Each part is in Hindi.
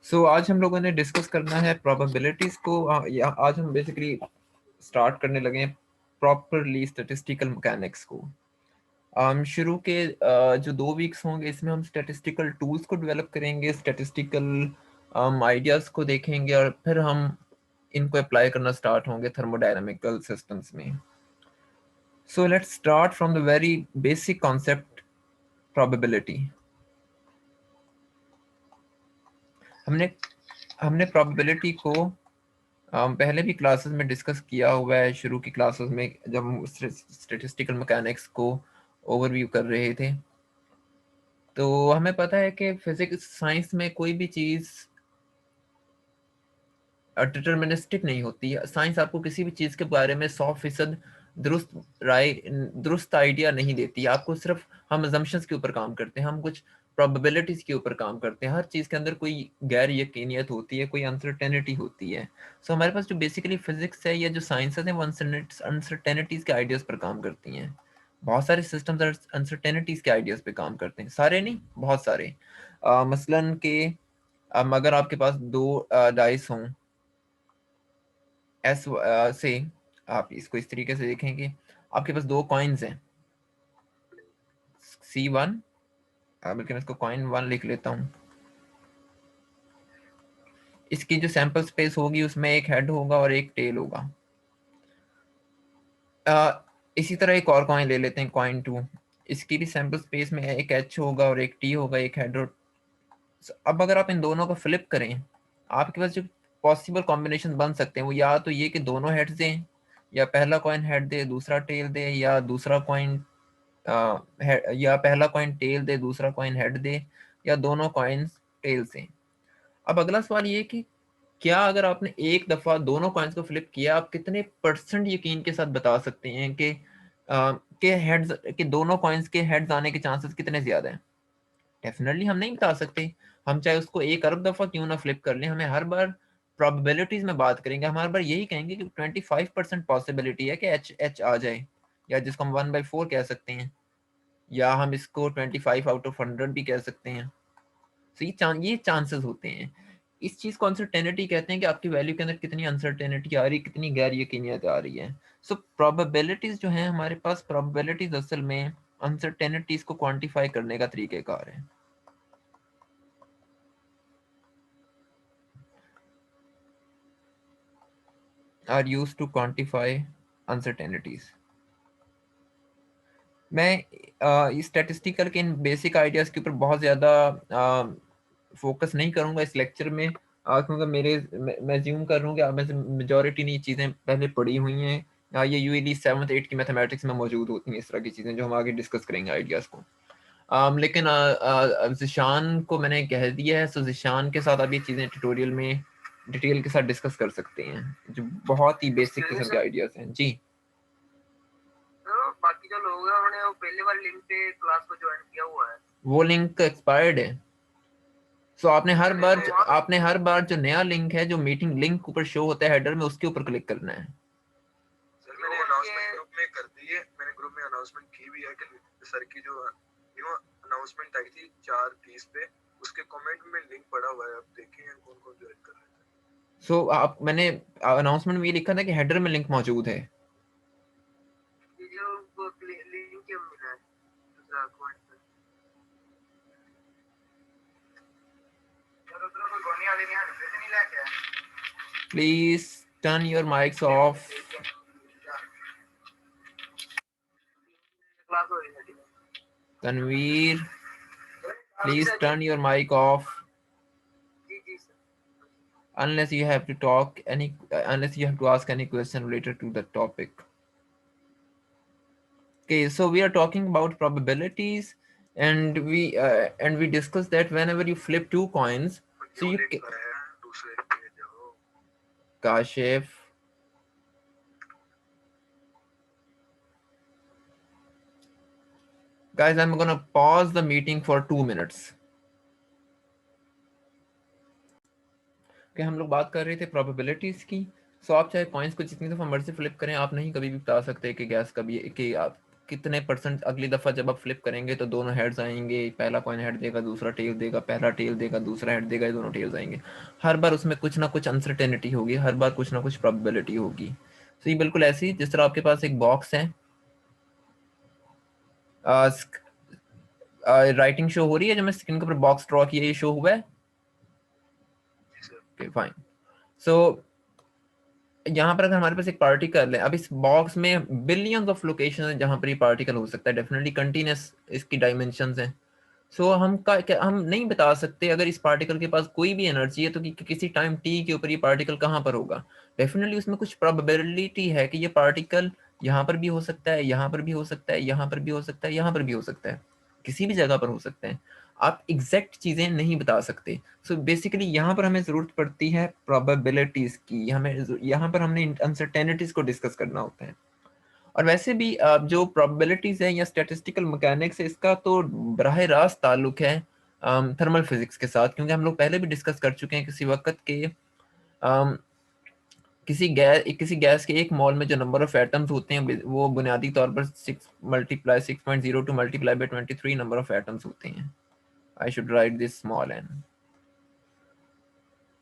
आज हम लोगों ने डिस्कस करना है प्रोबेबिलिटीज को। आज हम बेसिकली स्टार्ट करने लगे हैं प्रॉपरली स्टैटिस्टिकल मैकेनिक्स को। शुरू के जो 2 वीक्स होंगे इसमें हम स्टैटिस्टिकल टूल्स को डेवलप करेंगे, स्टैटिस्टिकल आइडियाज को देखेंगे और फिर हम इनको अप्लाई करना स्टार्ट होंगे थर्मोडायनामिकल सिस्टम्स में। So let's start from the very basic concept probability. हमने हमने प्रोबेबिलिटी को पहले भी क्लासेस में डिस्कस किया हुआ है, शुरू की क्लासेस में जब हम स्टैटिस्टिकल मैकेनिक्स को ओवरव्यू कर रहे थे। तो हमें पता है कि फिजिक्स साइंस में कोई भी चीज़ डिटर्मिनिस्टिक नहीं होती है। साइंस आपको किसी भी चीज़ के बारे में 100% दुरुस्त राय, दुरुस्त आइडिया नहीं देती है। आपको सिर्फ हम अजम्पशंस के ऊपर काम करते हैं, हम कुछ प्रोबेबिलिटीज के ऊपर काम करते हैं। हर चीज़ के अंदर कोई गैर यकीनियत होती है, कोई अनसर्टेनिटी होती है। हमारे पास जो बेसिकली फिजिक्स है या जो साइंसेस है वो अनसर्टेनिटीज के आइडियाज पर काम करती हैं। बहुत सारे सिस्टम्स अनसर्टेनिटीज के आइडियाज पे काम करते हैं, सारे नहीं बहुत सारे। मसलन के अगर आपके पास दो डाइस हों एस से, आप इसको इस तरीके से देखेंगे, आपके पास दो कॉइन्स हैं C1, बल्कि मैं इसको कॉइन 1 लिख लेता हूँ। इसकी जो सैंपल स्पेस होगी उसमें एक हेड होगा और एक टेल होगा। इसी तरह एक और कॉइन ले लेते हैं, कॉइन 2। इसकी भी सैंपल स्पेस में एक H होगा और एक T होगा, एक हेड और। अब अगर आप इन दोनों को फ्लिप करें, आपके पास जो पॉसिबल कॉम्बिनेशन बन सकते हैं वो या तो ये कि दोनों हेड्स दें, या पहला कॉइन हेड दे दूसरा टेल दे, या दूसरा कॉइन या पहला कॉइन टेल दे दूसरा कॉइन हेड दे, या दोनों कॉइन्स टेल से। अब अगला सवाल ये कि क्या अगर आपने एक दफा दोनों कॉइन्स को फ्लिप किया, आप कितने परसेंट यकीन के साथ बता सकते हैं कि हेड्स के दोनों कॉइन्स के हेड्स आने के चांसेस कितने ज्यादा हैं? डेफिनेटली हम नहीं बता सकते। हम चाहे उसको 1 अरब दफा क्यों ना फ्लिप कर लें, हमें हर बार प्रोबेबिलिटीज में बात करेंगे, हम हर बार यही कहेंगे कि 25% पॉसिबिलिटी है कि एच एच आ जाए, या जिसको हम 1/4 कह सकते हैं, या हम इसको 25/100 भी कह सकते हैं। तो ये चांसेस होते हैं। इस चीज को अनसर्टेनिटी कहते हैं कि आपकी वैल्यू के अंदर कितनी अनसर्टेनिटी आ रही है, कितनी गैर यकीनियत आ रही है। सो प्रोबेबिलिटीज जो है हमारे पास, प्रोबेबिलिटीज असल में अनसर्टेनिटीज को क्वांटिफाई करने का तरीकेकार है। Are used to quantify uncertainties. मैं स्टैटिस्टिकल के इन बेसिक आइडियाज के ऊपर बहुत ज़्यादा फोकस नहीं करूंगा इस लेक्चर में, क्योंकि मैं ज्यूम कर रहा हूँ कि आप में से मेजोरिटी ने ये चीज़ें पहले पढ़ी हुई हैं। ये यूजली 7th 8th की मैथमेटिक्स में मौजूद होती हैं, इस तरह की चीज़ें जो हम आगे डिस्कस करेंगे आइडियाज़ को। लेकिन जिशान को मैंने कह दिया है, सो जिशान के साथ आप ये चीज़ें ट्यूटोरियल में डिटेल के साथ डिस्कस कर सकते हैं, जो बहुत ही बेसिक किस्म के आइडियाज़ हैं। जी, तो बाकी जो लोग हैं उन्होंने वो पहले वाली लिंक पे क्लास को ज्वाइन किया हुआ है। वो लिंक एक्सपायर्ड है। सो आपने हर बार जो नया लिंक है, जो मीटिंग लिंक ऊपर शो होता है हेडर में, उसके ऊपर क्लिक करना है। सर मैंने अनाउंसमेंट ग्रुप में कर दी है, मैंने ग्रुप में अनाउंसमेंट की भी है कि सर की जो न्यू अनाउंसमेंट आई थी 4:30 पे, उसके कमेंट में लिंक पड़ा हुआ है, आप देखें कौन कौन ज्वाइन कर रहे हैं। मैंने अनाउंसमेंट में ये लिखा था कि हेडर में लिंक मौजूद है। ये जो लिंक क्यों मिला है दूसरा अकाउंट पे? सर उधर कोई गोनी वाली नहीं आ रही, नहीं लेके please turn your mics off. Class हो रही है। Tanveer, please turn your mic off जी जी sir. unless you have to talk any unless you have to ask any question related to the topic. Okay, so we are talking about probabilities, and we discussed that whenever you flip two coins, so new you link है दूसरे पे जाओ। Kashif, guys, I'm gonna pause the meeting for 2 minutes. कि हम लोग बात कर रहे थे प्रोबेबिलिटीज की। सो आप चाहे कॉइन्स को जितनी दफ़ा मर्जी फ्लिप करें, आप नहीं कभी भी बता सकते कि गैस कभी कि आप कितने परसेंट अगली दफ़ा जब आप फ्लिप करेंगे तो दोनों हेड्स आएंगे, पहला कॉइन हेड देगा, दूसरा टेल देगा, पहला टेल देगा, दूसरा हेड देगा, ये दोनों टेल्स आएंगे। हर बार उसमें कुछ ना कुछ अनसर्टेनिटी होगी, हर बार कुछ ना कुछ प्रोबेबिलिटी होगी। तो ये बिल्कुल ऐसी जिस तरह आपके पास एक बॉक्स है, राइटिंग शो हो रही है, जो मैं स्क्रीन के ऊपर बॉक्स ड्रॉ किया ये शो हुआ है? Okay fine. सो यहाँ पर अगर हमारे पास एक पार्टिकल है, अब इस बॉक्स में बिलियंस ऑफ लोकेशन है जहाँ पर ये पार्टिकल हो सकता है, डेफिनेटली कंटिन्यूस इसकी डायमेंशंस हैं। सो हम नहीं बता सकते अगर इस पार्टिकल के पास कोई भी एनर्जी है तो किसी टाइम टी के ऊपर ये पार्टिकल कहाँ पर होगा। डेफिनेटली उसमें कुछ प्रोबेबिलिटी है कि ये पार्टिकल यहाँ पर भी हो सकता है, यहाँ पर भी हो सकता है, यहाँ पर भी हो सकता है, यहाँ पर भी हो सकता है, किसी भी जगह पर हो सकता है। आप एग्जैक्ट चीजें नहीं बता सकते। सो बेसिकली यहाँ पर हमें जरूरत पड़ती है प्रोबेबिलिटीज की, हमें यहाँ पर हमने अनसर्टेनिटीज को डिस्कस करना होता है। और वैसे भी जो प्रोबेबिलिटीज है या स्टैटिस्टिकल मैकेनिक्स है, इसका तो बराह रास्त ताल्लुक है थर्मल फिजिक्स के साथ, क्योंकि हम लोग पहले भी डिस्कस कर चुके हैं किसी वक्त के किसी गैस के एक मॉल में जो नंबर ऑफ एटम्स होते हैं वो बुनियादी तौर पर 6 × 6.02 multiply by 23 number of atoms होते हैं। I should write this small n.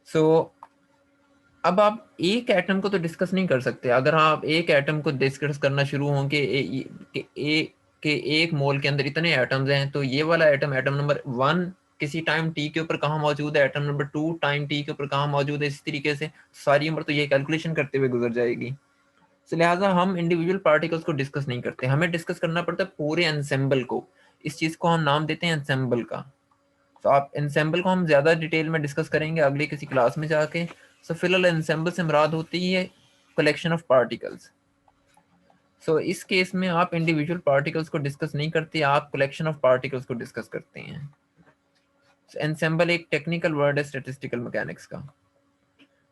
So अब आप एक एटम को तो डिस्कस नहीं कर सकते। अगर आप एक एटम को डिस्कस करना शुरू हों कि एक मोल के अंदर इतने एटम्स हैं, तो ये वाला एटम, एटम नंबर 1 किसी टाइम टी के ऊपर कहाँ मौजूद है, एटम नंबर 2 टाइम टी के ऊपर कहाँ मौजूद है, इसी तरीके से सारी उम्र तो ये कैलकुलेशन करते हुए गुजर जाएगी। तो लिहाजा हम इंडिविजुअल पार्टिकल्स को डिस्कस नहीं करते, हमें डिस्कस करना पड़ता है पूरे एनसेम्बल को। इस चीज को हम नाम देते हैं एनसेम्बल का। तो आप एनसेम्बल को हम ज्यादा डिटेल में डिस्कस करेंगे अगली किसी क्लास में जाके। सो फिलहाल एनसेम्बल से मुराद होती है कलेक्शन ऑफ पार्टिकल्स। सो इस केस में आप इंडिविजुअल पार्टिकल्स को डिस्कस नहीं करते, आप कलेक्शन ऑफ पार्टिकल्स को डिस्कस करते हैं। एनसेम्बल एक टेक्निकल वर्ड है स्टैटिस्टिकल मैकेनिक्स का।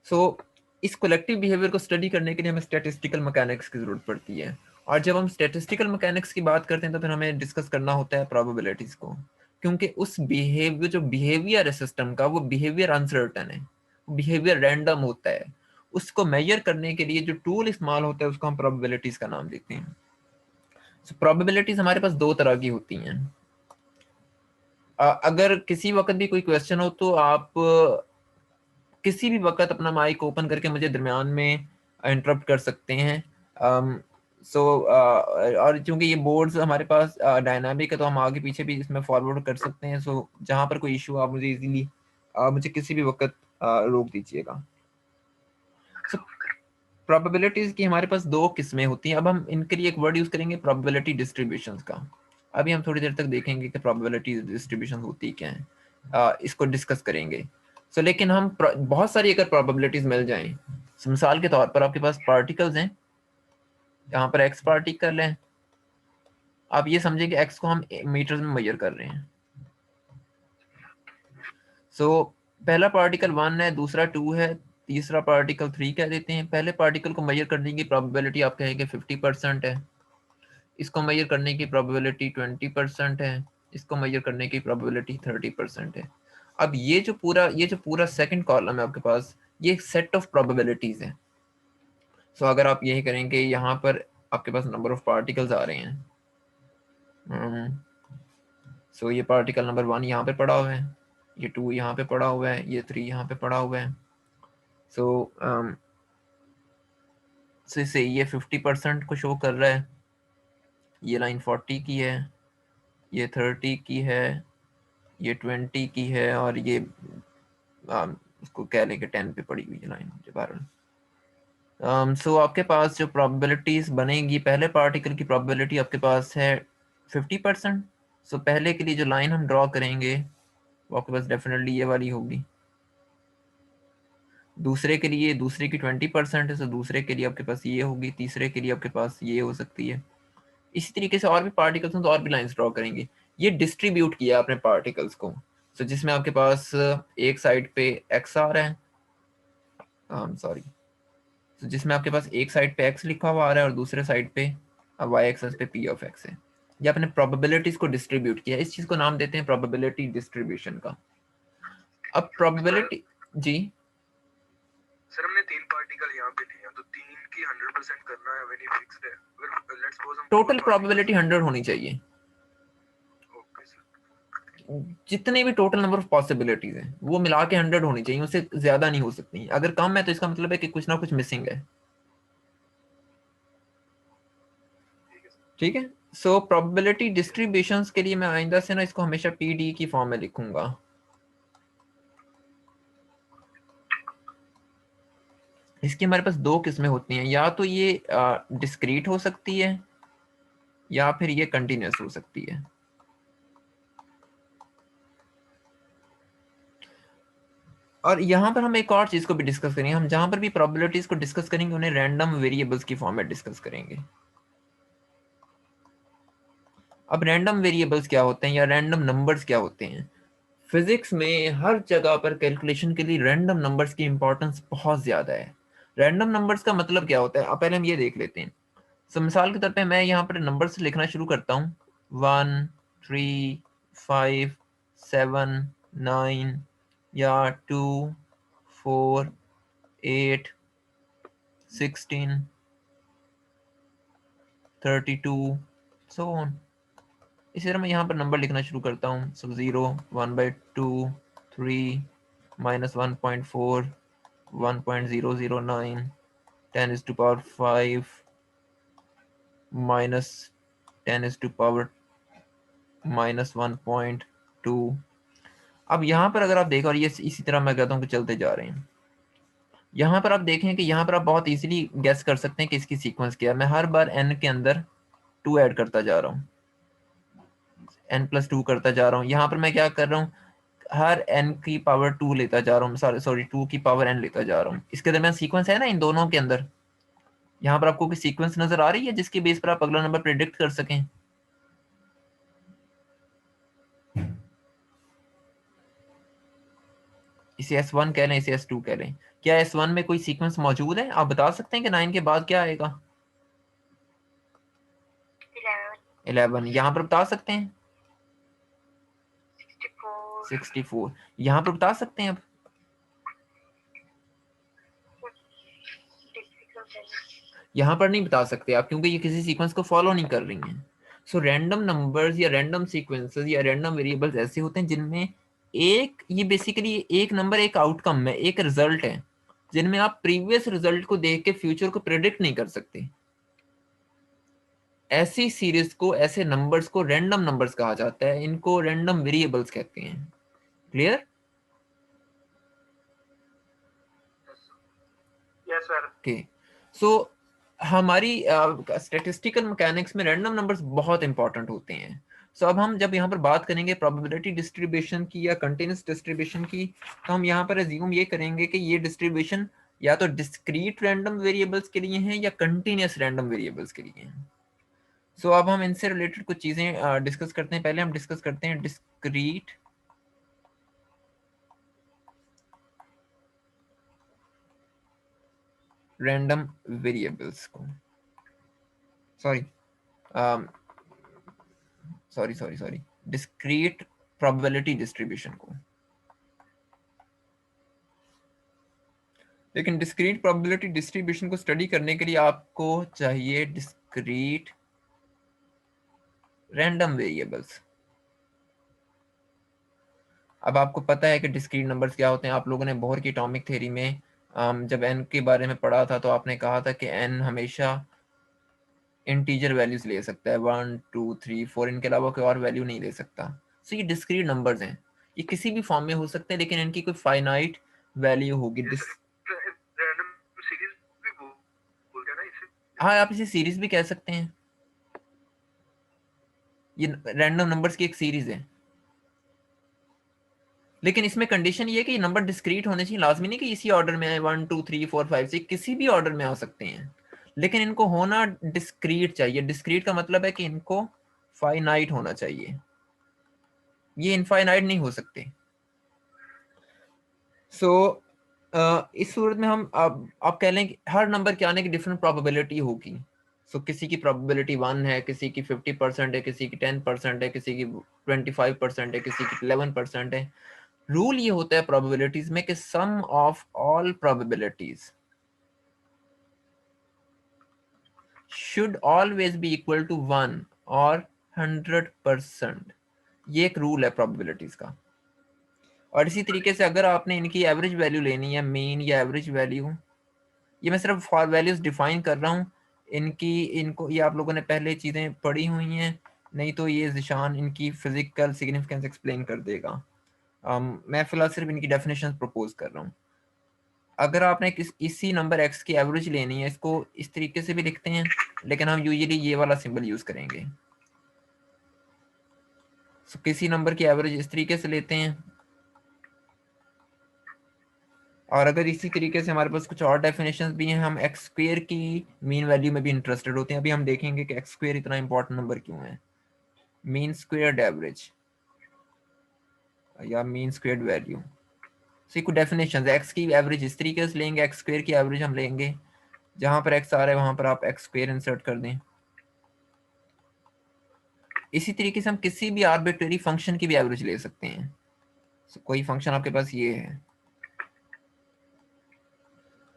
सो इस कलेक्टिव बिहेवियर को स्टडी करने के लिए हमें स्टैटिस्टिकल मैकेनिक्स की जरूरत पड़ती है। और जब हम स्टैटिस्टिकल मैकेनिक्स की बात करते हैं तो फिर हमें डिस्कस करना होता है प्रोबेबिलिटीज को, क्योंकि उस बिहेवियर जो बिहेवियर है सिस्टम का, वो बिहेवियर अनसर्टन है, बिहेवियर रैंडम होता है। उसको मेजर करने के लिए जो टूल इस्तेमाल होता है उसको हम प्रोबेबिलिटीज का नाम देते हैं। सो प्रोबेबिलिटीज हमारे पास दो तरह की होती हैं। अगर किसी वक्त भी कोई क्वेश्चन हो तो आप किसी भी वक्त अपना माइक ओपन करके मुझे दरमियान में इंटरप्ट कर सकते हैं। सो और चूंकि ये बोर्ड्स हमारे पास डायनामिक है तो हम आगे पीछे भी इसमें फॉरवर्ड कर सकते हैं। सो जहां पर कोई इशू आप मुझे इजीली मुझे किसी भी वक्त रोक दीजिएगा। सो प्रोबेबिलिटीज की हमारे पास दो किस्में होती हैं। अब हम इनके लिए एक वर्ड यूज करेंगे प्रोबेबिलिटी डिस्ट्रीब्यूशंस का। अभी हम थोड़ी देर तक देखेंगे कि प्रोबेबिलिटी डिस्ट्रीब्यूशन होती क्या है, इसको डिस्कस करेंगे। सो लेकिन हम बहुत सारी अगर प्रोबेबिलिटीज मिल जाएं, मिसाल के तौर पर आपके पास पार्टिकल्स हैं, यहाँ पर एक्स पार्टिकल है, आप ये समझें कि एक्स को हम मीटर्स में मेजर कर रहे हैं। सो पहला पार्टिकल 1 है, दूसरा 2 है, तीसरा पार्टिकल 3 कह देते हैं। पहले पार्टिकल को मेजर करने की प्रोबेबिलिटी आप कहेंगे 50% है, इसको मेजर करने की प्रोबेबिलिटी 20% है, इसको मेजर करने की प्रोबेबिलिटी 30% है। अब ये जो पूरा सेकंड कॉलम है आपके पास, ये एक सेट ऑफ प्रोबेबिलिटीज है। सो अगर आप यही करेंगे, यहाँ पर आपके पास नंबर ऑफ पार्टिकल्स आ रहे हैं। सो ये पार्टिकल नंबर 1 यहाँ पे पड़ा हुआ है, ये 2 यहाँ पे पड़ा हुआ है, ये 3 यहाँ पे पड़ा हुआ है। सो से ये 50% को शो कर रहा है, ये लाइन 40 की है, ये 30 की है, ये 20 की है, और ये उसको कह लें कि 10 पे पड़ी हुई है लाइन मुझे बहरहाल। सो आपके पास जो प्रोबेबिलिटीज बनेगी, पहले पार्टिकल की प्रोबेबिलिटी आपके पास है 50%। सो पहले के लिए जो लाइन हम ड्रॉ करेंगे वो आपके पास डेफिनेटली ये वाली होगी। दूसरे के लिए, दूसरे की 20% है, सो दूसरे के लिए आपके पास ये होगी, तीसरे के लिए आपके पास ये हो सकती है। इसी तरीके से और भी पार्टिकल्स हैं तो और भी लाइंस ड्रॉ करेंगे। ये डिस्ट्रीब्यूट किया आपने पार्टिकल्स को। सो जिसमें आपके पास एक साइड पे एक्स आ रहा है, सॉरी, तो जिसमें आपके पास एक साइड पे एक्स लिखा हुआ आ रहा है और दूसरे साइड पे वाई एक्सेस पे पी ऑफ एक्स है। ये आपने प्रोबेबिलिटीज को डिस्ट्रीब्यूट किया, इस चीज को नाम देते हैं प्रोबेबिलिटी डिस्ट्रीब्यूशन का। अब प्रोबेबिलिटी जी सर हमने 3 पार्टिकल यहाँ पे लिए हैं, तो 3 की कि 100% करना है व्हेन ही फिक्स्ड है, अगर लेट्स सपोज हम टोटल प्रोबेबिलिटी 100 होनी चाहिए। ओके सर, जितने भी टोटल नंबर ऑफ पॉसिबिलिटीज हैं वो मिला के 100 होनी चाहिए, उससे ज्यादा नहीं हो सकती। अगर कम है तो इसका मतलब है कि कुछ ना कुछ मिसिंग है। ठीक है। सो प्रोबेबिलिटी डिस्ट्रीब्यूशंस के लिए मैं आइंदा से ना इसको हमेशा पीडी की फॉर्म में लिखूंगा। इसकी हमारे पास दो किस्में होती हैं, या तो ये डिस्क्रीट हो सकती है या फिर ये कंटिन्यूस हो सकती है। और यहाँ पर हम एक और चीज को भी डिस्कस करेंगे, हम जहां पर भी प्रोबेबिलिटीज को डिस्कस करेंगे उन्हें रैंडम वेरिएबल्स की फॉर्म में डिस्कस करेंगे। अब रैंडम वेरिएबल्स क्या होते हैं या रैंडम नंबर्स क्या होते हैं? फिजिक्स में हर जगह पर कैलकुलेशन के लिए रैंडम नंबर्स की इंपॉर्टेंस बहुत ज्यादा है। रैंडम नंबर्स का मतलब क्या होता है, अब पहले हम ये देख लेते हैं। सो मिसाल के तौर पे मैं यहाँ पर नंबर्स लिखना शुरू करता हूँ, 1 3 5 7 9 या 2 4 8 16 32 सो ऑन। इसी तरह मैं यहाँ पर नंबर लिखना शुरू करता हूँ, सो 0 1/2 3 -1.4 1.009 10⁵ -10⁻⁻1.2। अब यहाँ पर अगर आप देखो, और ये इसी तरह मैं कहता हूँ कि चलते जा रहे हैं, यहाँ पर आप देखें कि यहाँ पर आप बहुत इजीली गेस कर सकते हैं कि इसकी सीक्वेंस क्या है। मैं हर बार n के अंदर 2 ऐड करता जा रहा हूँ, n+2 करता जा रहा हूँ। यहाँ पर मैं क्या कर रहा हूँ, हर n की पावर 2 लेता जा रहा हूँ, सॉरी 2 की पावर n लेता जा रहा हूँ। इसके दरमियान सीक्वेंस है ना इन दोनों के अंदर। यहाँ पर आपको कोई सीक्वेंस नजर आ रही है जिसके बेस पर आप अगला नंबर प्रिडिक्ट कर सकें? इसे S1 कह लें, इसे S2 कह लें। क्या S1 में कोई सीक्वेंस मौजूद है? आप बता सकते हैं कि 9 के बाद क्या आएगा? 11। यहाँ पर बता सकते हैं? 64। यहाँ पर बता सकते हैं आप? यहाँ पर नहीं बता सकते आप, क्योंकि ये किसी सीक्वेंस को फॉलो नहीं कर रही हैं। सो रैंडम नंबर्स या रैंडम सीक्वेंसेस या रैंडम वेरिएबल्स ऐसे होते हैं जिनमें ये बेसिकली एक नंबर एक आउटकम है, एक रिजल्ट है, जिनमें आप प्रीवियस रिजल्ट को देख के फ्यूचर को प्रेडिक्ट नहीं कर सकते। ऐसी सीरीज को, ऐसे नंबर्स को रैंडम नंबर्स कहा जाता है, इनको रैंडम वेरिएबल्स कहते हैं। क्लियर? Yes sir. ओके। सो हमारी स्टैटिस्टिकल मैकेनिक्स में रैंडम नंबर्स बहुत इंपॉर्टेंट होते हैं। सो अब हम जब यहाँ पर बात करेंगे प्रोबेबिलिटी डिस्ट्रीब्यूशन की या कंटिन्यूस डिस्ट्रीब्यूशन की, तो हम यहाँ पर एज्यूम ये करेंगे कि ये डिस्ट्रीब्यूशन या तो डिस्क्रीट रैंडम वेरिएबल्स के लिए हैं या कंटिन्यूस रैंडम वेरिएबल्स के लिए हैं। सो अब हम इनसे रिलेटेड कुछ चीजें डिस्कस करते हैं। पहले हम डिस्कस करते हैं डिस्क्रीट रैंडम वेरिएबल्स को, sorry sorry discrete probability distribution को। लेकिन डिस्क्रीट प्रोबेबिलिटी डिस्ट्रीब्यूशन को स्टडी करने के लिए आपको चाहिए डिस्क्रीट रैंडम वेरिएबल्स। अब आपको पता है कि डिस्क्रीट नंबर्स क्या होते हैं। आप लोगों ने बोहर की एटॉमिक थ्योरी में जब n के बारे में पढ़ा था तो आपने कहा था कि n हमेशा इंटीजर वैल्यूज ले सकता है, 1 2 3 4, इनके अलावा कोई और वैल्यू नहीं ले सकता। सो ये डिस्क्रीट नंबर्स हैं, ये किसी भी फॉर्म में हो सकते हैं, लेकिन इनकी कोई फाइनाइट वैल्यू होगी। रैंडम सीरीज भी बोलते हैं ना इसे? हाँ, आप इसे सीरीज भी कह सकते हैं। ये रैंडम नंबर्स की एक सीरीज है, लेकिन इसमें कंडीशन ये है कि नंबर डिस्क्रीट होने चाहिए। लाजमी नहीं कि इसी ऑर्डर में आए, 1 2 3 4 5 6, किसी भी ऑर्डर में आ सकते हैं, लेकिन इनको होना डिस्क्रीट चाहिए। डिस्क्रीट का मतलब है कि इनको फाइनाइट होना चाहिए, ये इनफाइनाइट नहीं हो सकते। सो इस सूरत में हम आप कह लें कि हर नंबर के आने की डिफरेंट प्रोबेबिलिटी होगी। सो किसी की प्रोबेबिलिटी 1 है, किसी की 50% है, किसी की 10% है, किसी की 25% है, किसी की 11% है। रूल ये होता है प्रोबेबिलिटीज में कि sum of all probabilities should always be equal to 1 और 100%। ये एक रूल है प्रोबेबिलिटीज का। और इसी तरीके से अगर आपने इनकी एवरेज वैल्यू लेनी है, मीन या एवरेज वैल्यू, ये मैं सिर्फ फॉर वैल्यूज डिफाइन कर रहा हूँ। इनको ये आप लोगों ने पहले चीज़ें पढ़ी हुई हैं, नहीं तो ये ज़िशान इनकी फिजिकल सिग्निफिकेंस एक्सप्लेन कर देगा। मैं फिलहाल सिर्फ इनकी डेफिनेशन प्रपोज कर रहा हूँ। अगर आपने इसी नंबर एक्स की एवरेज लेनी है, इसको इस तरीके से भी लिखते हैं, लेकिन हम यूजुअली ये वाला सिंबल यूज करेंगे। किसी नंबर की एवरेज इस तरीके से लेते हैं। और अगर इसी तरीके से हमारे पास कुछ और डेफिनेशंस भी हैं, हम एक्स स्क्वेयर की मीन वैल्यू में भी इंटरेस्टेड होते हैं। अभी हम देखेंगे कि एक्स स्क्वेयर इतना इंपॉर्टेंट नंबर क्यों है। मीन स्क्वेयर्ड एवरेज या मीन स्क्वेयर्ड वैल्यू, सी कुछ डेफिनेशंस। एक्स की एवरेज इस तरीके से लेंगे, एक्स स्क्वेयर की एवरेज हम लेंगे, जहां पर एक्स आ रहा है वहां पर आप एक्स स्क्वेयर इंसर्ट कर दें। इसी तरीके से हम किसी भी आर्बिट्रेरी फंक्शन की भी एवरेज ले सकते हैं। कोई फंक्शन आपके पास ये है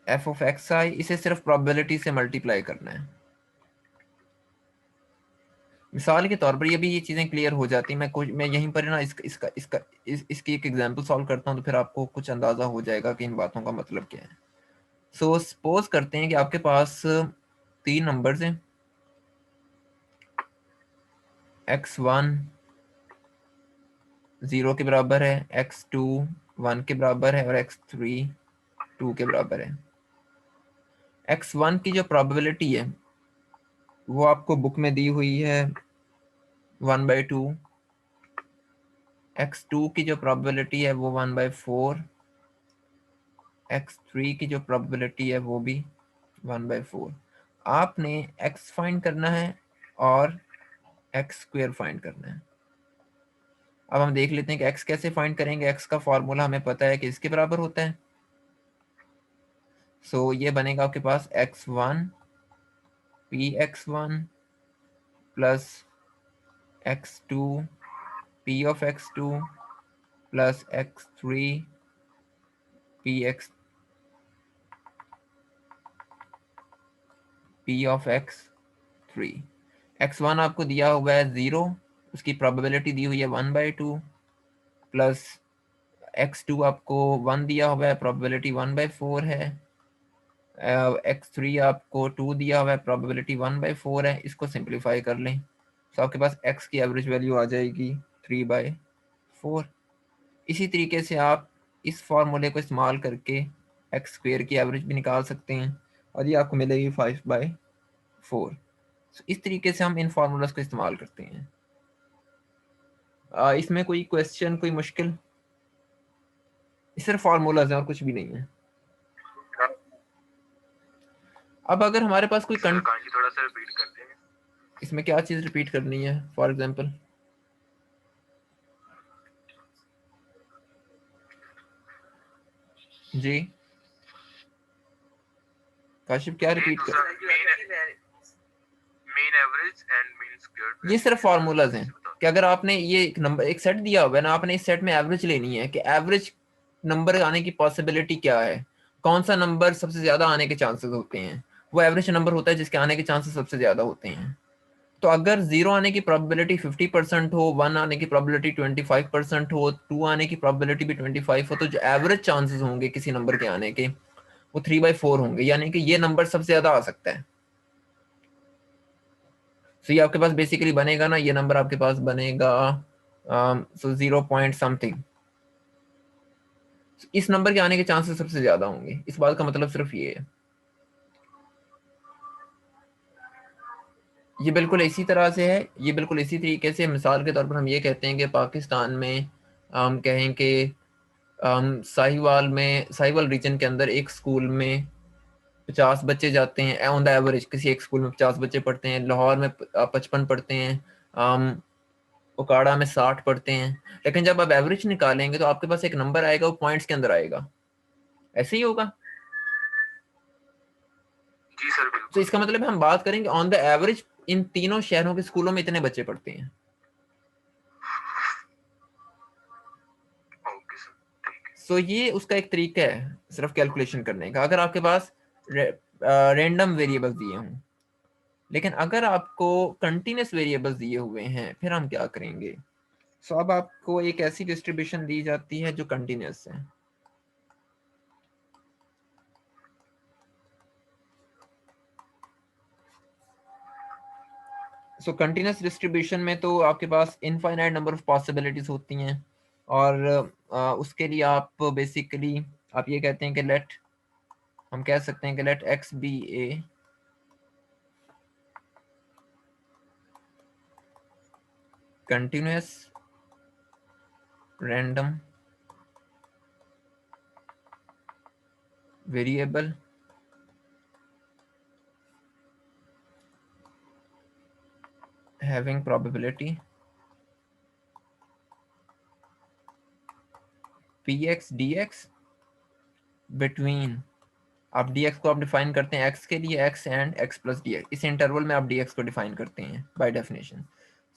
एफ ऑफ एक्स आई, इसे सिर्फ प्रोबेबिलिटी से मल्टीप्लाई करना है। मिसाल के तौर पर ये भी ये चीज़ें क्लियर हो जाती हैं। मैं यहीं पर ना इसकी एक एग्जांपल सॉल्व करता हूँ, तो फिर आपको कुछ अंदाजा हो जाएगा कि इन बातों का मतलब क्या है। सो सपोज करते हैं कि आपके पास 3 नंबर्स हैं, x1 0 के बराबर है, x2 1 के बराबर है और x3 2 के बराबर है। x1 की जो प्रोबेबिलिटी है वो आपको बुक में दी हुई है 1/2। x2 की जो प्रोबेबिलिटी है वो 1/4। x3 की जो प्रोबेबिलिटी है वो भी 1/4। आपने x फाइंड करना है और x स्क्वेयर फाइंड करना है। अब हम देख लेते हैं कि x कैसे फाइंड करेंगे। x का फॉर्मूला हमें पता है कि इसके बराबर होता है। सो ये बनेगा आपके पास x1 px1 plus x2 p of x2 plus x3 p of x3। x1 आपको दिया हुआ है 0, उसकी प्रोबेबिलिटी दी हुई है 1/2, प्लस x2 आपको 1 दिया हुआ है, प्रोबेबिलिटी 1/4 है। x3 आपको 2 दिया हुआ है, प्रोबेबिलिटी 1/4 है। इसको सिंप्लीफाई कर लें तो आपके पास x की एवरेज वैल्यू आ जाएगी 3/4। इसी तरीके से आप इस फॉर्मूले को इस्तेमाल करके एक्स स्क्वेयर की एवरेज भी निकाल सकते हैं और ये आपको मिलेगी 5/4। इस तरीके से हम इन फार्मूलाज को इस्तेमाल करते हैं। इसमें कोई क्वेश्चन, कोई मुश्किल? सिर्फ फार्मूलाज हैं और कुछ भी नहीं है। अब अगर हमारे पास कोई थोड़ा सा रिपीट करते हैं। इसमें क्या चीज रिपीट करनी है? फॉर एग्जांपल जी काशिफ, क्या रिपीट कर? Mean average and mean squared. ये सिर्फ फार्मूलाज हैं कि अगर आपने ये एक नंबर, एक सेट दिया हुआ है ना, आपने इस सेट में एवरेज लेनी है कि एवरेज नंबर आने की पॉसिबिलिटी क्या है, कौन सा नंबर सबसे ज्यादा आने के चांसेस होते हैं। वो एवरेज नंबर होता है जिसके आने के चांसेस सबसे ज्यादा होते हैं। तो अगर 0 आने की प्रोबेबिलिटी 50% हो, 1 आने की प्रोबेबिलिटी 25% हो, 2 आने की प्रोबेबिलिटी भी 25 हो, तो जो एवरेज चांसेस होंगे किसी नंबर के आने के वो 3/4 होंगे, यानी कि ये नंबर सबसे ज्यादा आ सकता है। सो ये आपके पास बेसिकली बनेगा ना, ये नंबर आपके पास बनेगा 0 पॉइंट समथिंग। इस नंबर के आने के चांसेस सबसे ज्यादा होंगे। इस बात का मतलब सिर्फ ये है। ये बिल्कुल इसी तरह से है, ये बिल्कुल इसी तरीके से मिसाल के तौर पर हम ये कहते हैं कि पाकिस्तान में हम कहें कि साहिवाल रीजन के अंदर एक स्कूल में 50 बच्चे जाते हैं ऑन द एवरेज। किसी एक स्कूल में 50 बच्चे पढ़ते हैं, लाहौर में 55 पढ़ते हैं, उकाड़ा में 60 पढ़ते हैं। लेकिन जब आप एवरेज निकालेंगे तो आपके पास एक नंबर आएगा, वो पॉइंट्स के अंदर आएगा। ऐसे ही होगा। जी सर तो बिल्कुल। इसका मतलब है हम बात करेंगे ऑन द एवरेज इन तीनों शहरों के स्कूलों में इतने बच्चे पढ़ते हैं। ओके सर, ठीक है। सो ये उसका एक तरीका है सिर्फ कैलकुलेशन करने का। अगर आपके पास रैंडम वेरिएबल्स दिए हों, लेकिन अगर आपको कंटिन्यूस वेरिएबल्स दिए हुए हैं फिर हम क्या करेंगे? सो अब आपको एक ऐसी डिस्ट्रीब्यूशन दी जाती है जो कंटिन्यूस है। सो कंटिन्यूस डिस्ट्रीब्यूशन में तो आपके पास इनफाइनाइट नंबर ऑफ पॉसिबिलिटीज होती हैं, और उसके लिए आप बेसिकली आप ये कहते हैं कि हम कह सकते हैं कि let X be a continuous random variable having probability px dx between, आप dx को आप डिफाइन करते हैं x के लिए, x and x plus dx, इस इंटरवल में आप dx को डिफाइन करते हैं बाय डेफिनेशन।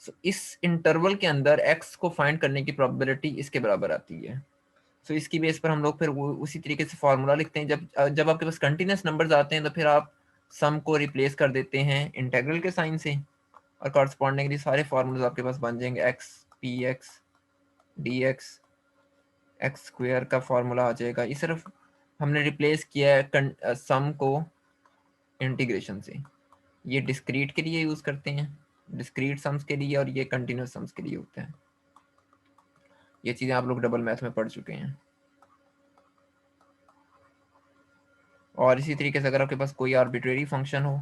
सो इस इंटरवल के अंदर x को फाइंड करने की प्रोबेबिलिटी इसके बराबर आती है। सो इसकी बेस पर हम लोग फिर वो उसी तरीके से फार्मूला लिखते हैं। जब आपके पास कंटिन्यूस नंबर्स आते हैं तो फिर आप सम को रिप्लेस कर देते हैं इंटीग्रल के साइन से, और कॉरस्पॉन्डिंगली सारे फार्मूलाज आपके पास बन जाएंगे। x P x D x x square का फार्मूला आ जाएगा। ये सिर्फ हमने रिप्लेस किया है सम को इंटीग्रेशन से। ये डिस्क्रीट के लिए यूज करते हैं, डिस्क्रीट सम्स के लिए, और ये कंटिन्यूस सम्स के लिए होता है। ये चीजें आप लोग डबल मैथ में पढ़ चुके हैं। और इसी तरीके से अगर आपके पास कोई आर्बिट्रेरी फंक्शन हो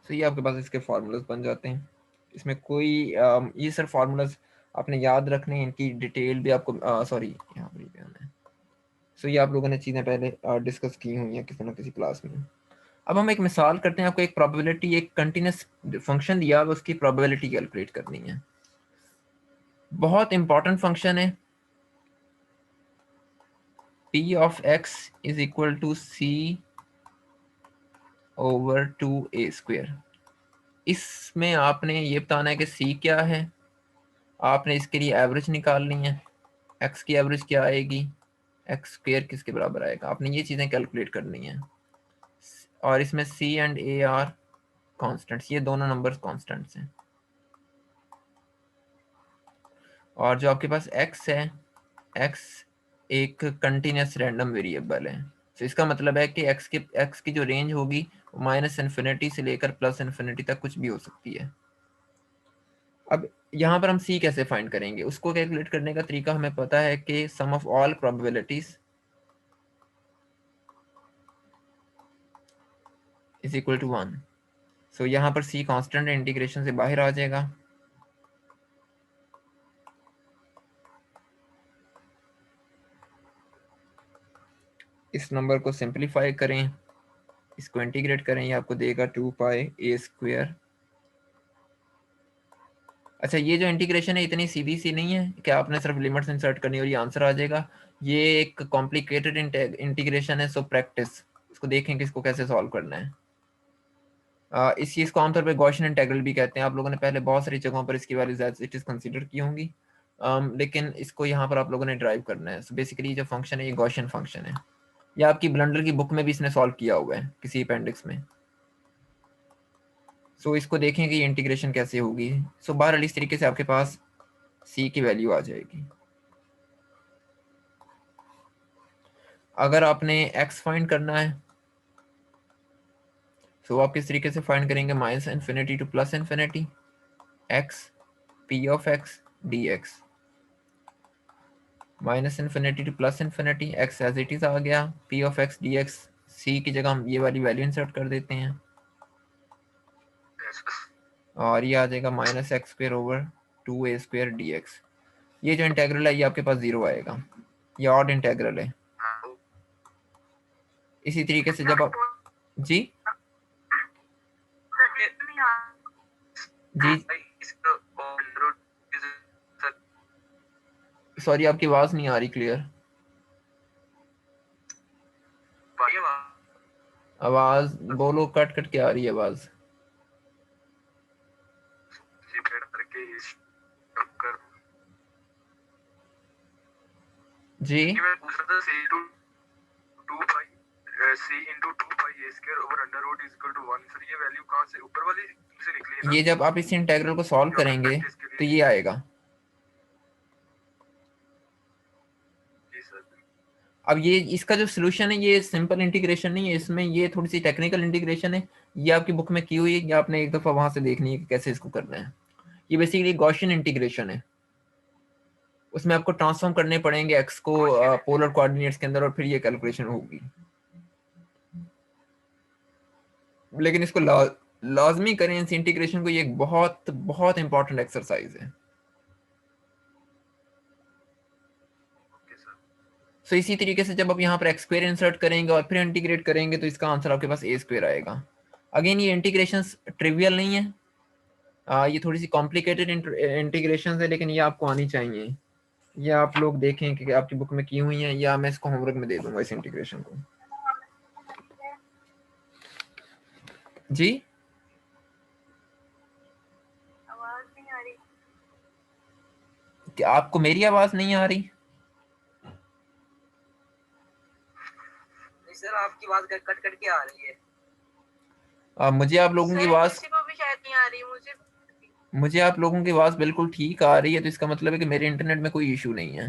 तो ये आपके पास इसके फार्मूलाज बन जाते हैं। इसमें कोई ये सर फार्मूलाज आपने याद रखने हैं, इनकी डिटेल भी आपको सॉरी यहाँ पर भी आना है। सो ये आप लोगों ने चीज़ें पहले डिस्कस की हुई हैं किसी न किसी क्लास में। अब हम एक मिसाल करते हैं। आपको एक प्रोबेबिलिटी, एक कंटिन्यूस फंक्शन दिया, अब उसकी प्रोबेबिलिटी कैलकुलेट करनी है। बहुत इंपॉर्टेंट फंक्शन है। p of x is equal to c over 2a²। इसमें आपने ये बताना है कि c क्या है, आपने इसके लिए एवरेज निकालनी है। x की एवरेज क्या आएगी, x² किसके बराबर आएगा, आपने ये चीज़ें कैलकुलेट करनी है। और इसमें c and a are constants, ये दोनों नंबर्स कॉन्स्टेंट्स हैं। और जो आपके पास x है, x एक कंटिन्यूस रैंडम वेरिएबल है। तो इसका मतलब है कि x की जो रेंज होगी वो माइनस इन्फिनिटी से लेकर प्लस इन्फिनिटी तक कुछ भी हो सकती है। अब यहाँ पर हम c कैसे फाइंड करेंगे? उसको कैलकुलेट करने का तरीका हमें पता है कि sum of all probabilities is equal to 1। So यहाँ पर c कांस्टेंट इंटीग्रेशन से बाहर आ जाएगा। इस नंबर को सिंप्लीफाई करें, इसको इंटीग्रेट करें, ये आपको देगा 2πa²। अच्छा, ये जो इंटीग्रेशन है इतनी सीधी सी नहीं है कि आपने सिर्फ लिमिट्स इंसर्ट करनी और ये आंसर आ जाएगा। ये एक कॉम्प्लिकेटेड इंटीग्रेशन है। सो प्रैक्टिस, इसको देखें कि इसको कैसे सॉल्व करना है। इस चीज़ को आमतौर पर गॉसियन इंटीग्रल भी कहते हैं। आप लोगों ने पहले बहुत सारी जगहों पर इसकी values as it is consider की होंगी, लेकिन इसको यहाँ पर आप लोगों ने ड्राइव करना है। सो बेसिकली जो फंक्शन है ये गॉसियन फंक्शन है। ये आपकी ब्लंडर की बुक में भी इसने सॉल्व किया हुआ है किसी अपेंडिक्स में। सो इसको देखें कि ये इंटीग्रेशन कैसे होगी। सो बहरहाल इस तरीके से आपके पास c की वैल्यू आ जाएगी। अगर आपने x फाइंड करना है तो आप किस तरीके से फाइंड करेंगे? Minus infinity to plus infinity x p of x dx, minus infinity to plus infinity x as it is आ गया, p of x dx, c की जगह हम ये वाली वैल्यू इंसर्ट कर देते हैं और ये आ जाएगा minus x² over 2a² dx। ये जो इंटेग्रल है ये आपके पास 0 आएगा, ये ऑड इंटेग्रल है। इसी तरीके से जब आप जी जी सॉरी आपकी आवाज नहीं आ रही क्लियर। आवाज बोलो, कट कट के आ रही है आवाज। जी मैं पूछ रहा था c into 2 pi a square over under root is equal to 1। Sir ये वैल्यू कहाँ से, ऊपर वाली से निकली है ना? ये जब आप इस इंटीग्रल को सॉल्व करेंगे तो ये आएगा। जी सर। अब ये इसका जो सोल्यूशन है ये सिंपल इंटीग्रेशन नहीं है, इसमें ये थोड़ी सी टेक्निकल इंटीग्रेशन है। ये आपकी बुक में की हुई है, ये आपने एक दफा वहां से देखनी है कि कैसे इसको करना है। ये बेसिकली गॉसियन इंटीग्रेशन है, उसमें आपको ट्रांसफॉर्म करने पड़ेंगे एक्स को पोलर कोऑर्डिनेट्स के अंदर और फिर ये कैलकुलेशन होगी। लेकिन इसको लाजमी करें इस इंटीग्रेशन को, ये एक बहुत बहुत इंपॉर्टेंट एक्सरसाइज है। सो इसी तरीके से जब आप यहाँ पर एक्स स्क्वायर इंसर्ट करेंगे और फिर इंटीग्रेट करेंगे तो इसका आंसर आपके पास ए स्क्वायर आएगा। अगेन ये इंटीग्रेशन ट्रिवियल नहीं है, ये थोड़ी सी कॉम्प्लिकेटेड इंटीग्रेशन है, लेकिन ये आपको आनी चाहिए। ये आप लोग देखें कि आपकी बुक में की हुई है, या मैं इसको होमवर्क में दे दूंगा इस इंटीग्रेशन को। जी आवाज नहीं आ रही। क्या आपको मेरी आवाज नहीं आ रही? नहीं सर, आपकी आवाज कट कट के आ रही है। मुझे आप लोगों की आवाज, किसी को भी शायद नहीं आ रही, मुझे आप लोगों की आवाज बिल्कुल ठीक आ रही है, तो इसका मतलब है कि मेरे इंटरनेट में कोई इशू नहीं है।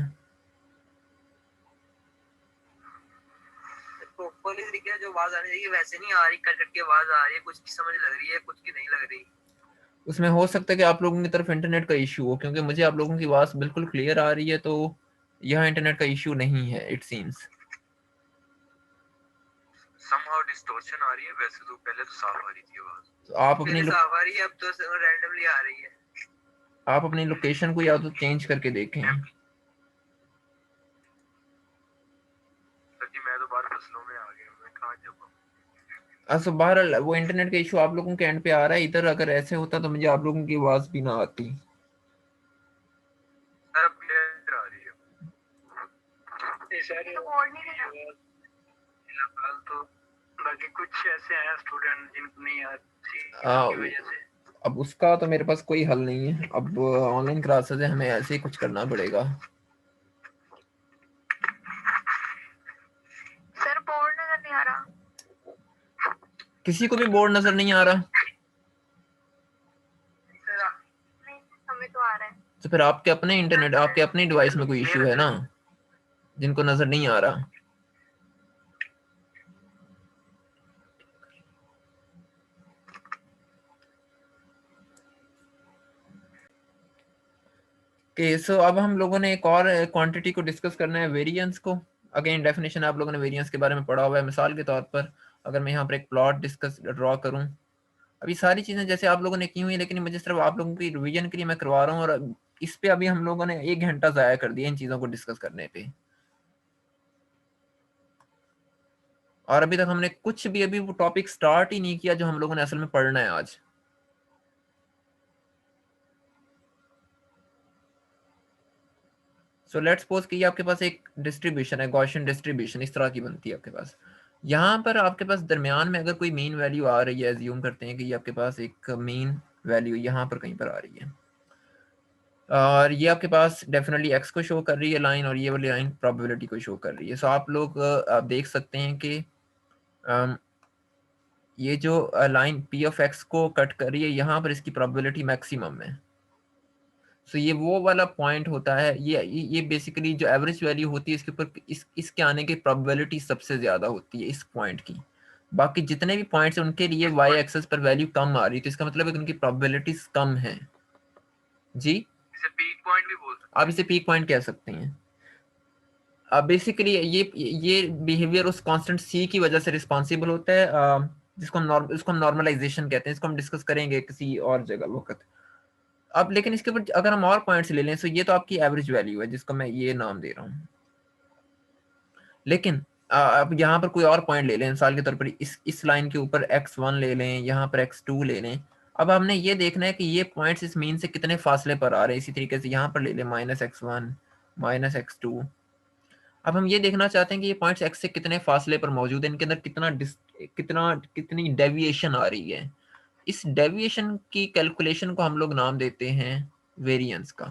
प्रॉपर्ली तरीके से जो आवाज आनी चाहिए वैसे नहीं आ रही, कट कट के आवाज आ रही है, कुछ की समझ लग रही है, कुछ की नहीं लग रही। उसमें हो सकता है कि आप लोगों की तरफ इंटरनेट का इशू हो, क्योंकि मुझे आप लोगों की आवाज बिल्कुल क्लियर आ रही है, तो यहाँ इंटरनेट का इशू नहीं है इट सीम्स। somehow डिस्टॉर्शन आ रही है, वैसे तो पहले तो साफ आ रही थी आवाज। तो आप अपनी साफ आ रही है, अब तो रैंडमली आ रही है। आप अपनी लोकेशन को या तो चेंज करके देखें। सर जी मैं तो बाहर फसलों में आ गया, मैं कहाँ जाऊँ? अच्छा बहरहाल वो इंटरनेट का इशू आप लोगों के एंड पे आ रहा है, इधर अगर ऐसे होता तो मुझे आप लोगों की आवाज भी ना आती। सर अब क्लियर आ रही है। सर बोर्ड नहीं है फिलहाल तो बाकी कुछ ऐसे हैं स्टूडेंट जिनको नहीं आती की वजह से। अब उसका तो मेरे पास कोई हल नहीं है, अब ऑनलाइन क्लासेस है, हमें ऐसे ही कुछ करना पड़ेगा। सर बोर्ड नजर नहीं आ रहा। किसी को भी बोर्ड नजर नहीं आ रहा? नहीं हमें तो आ रहा है। तो फिर आपके अपने इंटरनेट, आपके अपने डिवाइस में कोई इशू है ना, जिनको नजर नहीं आ रहा। सो अब हम लोगों ने एक और क्वांटिटी को डिस्कस करना है, वेरिएंस को। अगेन डेफिनेशन आप लोगों ने वेरिएंस के बारे में पढ़ा हुआ है। मिसाल के तौर पर अगर मैं यहाँ पर एक प्लॉट ड्रॉ करूँ, अभी सारी चीजें जैसे आप लोगों ने की हुई है, लेकिन मुझे सिर्फ आप लोगों की रिवीजन के लिए मैं करवा रहा हूँ, और इस पे अभी हम लोगों ने 1 घंटा जाया कर दिया इन चीजों को डिस्कस करने पे, और अभी तक हमने कुछ भी अभी वो टॉपिक स्टार्ट ही नहीं किया जो हम लोगों ने असल में पढ़ना है आज। सो लेट्स सपोज कि आपके पास एक डिस्ट्रीब्यूशन है, गॉसियन डिस्ट्रीब्यूशन इस तरह की बनती है आपके पास। यहाँ पर आपके पास दरमियान में अगर कोई मीन वैल्यू आ रही है, एज्यूम करते हैं कि ये आपके पास एक मीन वैल्यू यहाँ पर कहीं पर आ रही है, और ये आपके पास डेफिनेटली एक्स को शो कर रही है लाइन, और ये वाली लाइन प्रोबेबिलिटी को शो कर रही है। सो आप लोग आप देख सकते हैं कि ये जो लाइन पी ऑफ एक्स को कट कर रही है, यहाँ पर इसकी प्रोबेबिलिटी मैक्सिमम है। सो ये वो वाला पॉइंट होता है, ये बेसिकली जो एवरेज वैल्यू होती है इसके ऊपर इसके आने की प्रोबेबिलिटी सबसे ज्यादा होती है इस पॉइंट की। बाकी जितने भी पॉइंट्स हैं उनके लिए वाई एक्सेस पर वैल्यू कम आ रही है, तो इसका मतलब है कि उनकी प्रोबेबिलिटीज कम है। जी इसे पीक पॉइंट भी बोल सकते हैं। आप इसे पीक पॉइंट कह सकते हैं। बेसिकली ये बिहेवियर उस कांस्टेंट सी की वजह से रिस्पॉन्सिबल होता है, जिसको हम नॉर्मलाइजेशन कहते हैं। इसको हम डिस्कस करेंगे किसी और जगह वक्त। अब लेकिन इसके ऊपर अगर हम और पॉइंट्स ले लें, तो ये तो आपकी एवरेज वैल्यू है जिसको मैं ये नाम दे रहा हूँ, लेकिन अब यहाँ पर कोई और पॉइंट ले लें, मिसाल के तौर पर इस लाइन के ऊपर x1 ले लें, यहाँ पर x2 ले लें। अब हमने ये देखना है कि ये पॉइंट्स इस मीन से कितने फासले पर आ रहे हैं। इसी तरीके से यहाँ पर ले लें -x1 -x2। अब हम ये देखना चाहते हैं कि ये पॉइंट्स x से कितने फासले पर मौजूद है, इनके अंदर कितनी डेविएशन आ रही है। इस डेविएशन की कैलकुलेशन को हम लोग नाम देते हैं वेरिएंस का।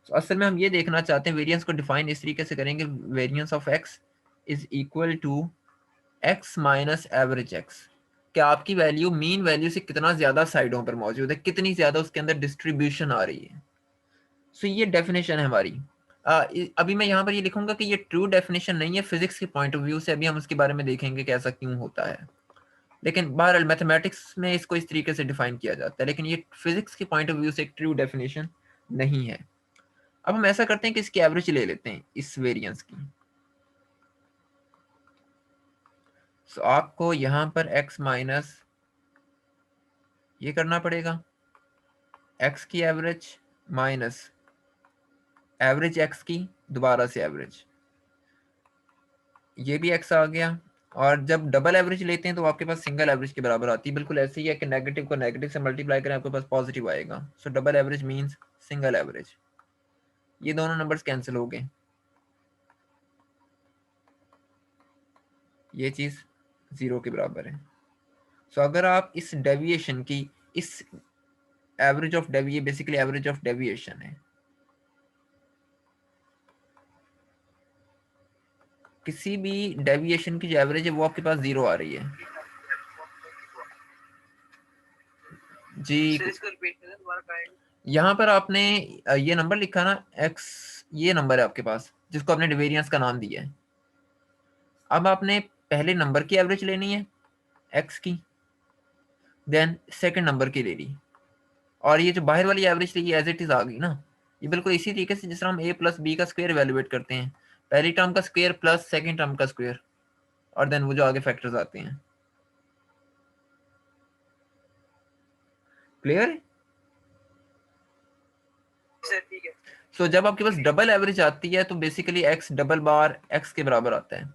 तो असल में हम ये देखना चाहते हैं, वेरिएंस को डिफाइन इस तरीके से करेंगे, variance of x is equal to x minus average x, क्या आपकी वैल्यू मीन वैल्यू से कितना ज्यादा साइडों पर मौजूद है, कितनी ज्यादा उसके अंदर डिस्ट्रीब्यूशन आ रही है। सो ये डेफिनेशन है हमारी। अभी मैं यहाँ पर ये लिखूंगा कि ये ट्रू डेफिनेशन नहीं है फिजिक्स के पॉइंट ऑफ व्यू से, अभी हम उसके बारे में देखेंगे कि ऐसा क्यों होता है, लेकिन बहरहाल मैथमेटिक्स में इसको इस तरीके से डिफाइन किया जाता है, लेकिन ये फिजिक्स के पॉइंट ऑफ व्यू से एक ट्रू डेफिनेशन नहीं है। अब हम ऐसा करते हैं कि इसकी एवरेज ले लेते हैं इस वेरिएंस की। सो आपको यहाँ पर x माइनस ये करना पड़ेगा, x की एवरेज माइनस एवरेज x की दोबारा से एवरेज, ये भी x आ गया। और जब डबल एवरेज लेते हैं तो आपके पास सिंगल एवरेज के बराबर आती है, बिल्कुल ऐसे ही है कि नेगेटिव को नेगेटिव से मल्टीप्लाई करें आपके पास पॉजिटिव आएगा। सो double average means single average. ये दोनों नंबर्स कैंसिल हो गए, ये चीज 0 के बराबर है। सो अगर आप इस डेविएशन की, इस एवरेज ऑफ डेविए बेसिकली एवरेज ऑफ डेविएशन है, किसी भी डेविएशन की जो एवरेज है वो आपके पास 0 आ रही है जी। सर इसको रिपीट करें दोबारा काइंड। यहाँ पर आपने ये नंबर लिखा ना x, ये नंबर है आपके पास जिसको आपने वेरिएंस का नाम दिया है। अब आपने पहले नंबर की एवरेज लेनी है x की, देन सेकंड नंबर की ले ली, और ये जो बाहर वाली एवरेज थी ये एज इट इज आ गई ना। ये बिल्कुल इसी तरीके से जिस तरह हम a प्लस बी का स्क्वायर इवेलुएट करते हैं, पहली टर्म का स्क्वायर प्लस सेकंड टर्म का स्क्वायर, और देन वो जो आगे फैक्टर्स आते हैं। क्लियर है? सर ठीक है। सो जब आपके पास डबल एवरेज आती है तो बेसिकली x डबल बार x के बराबर आता है।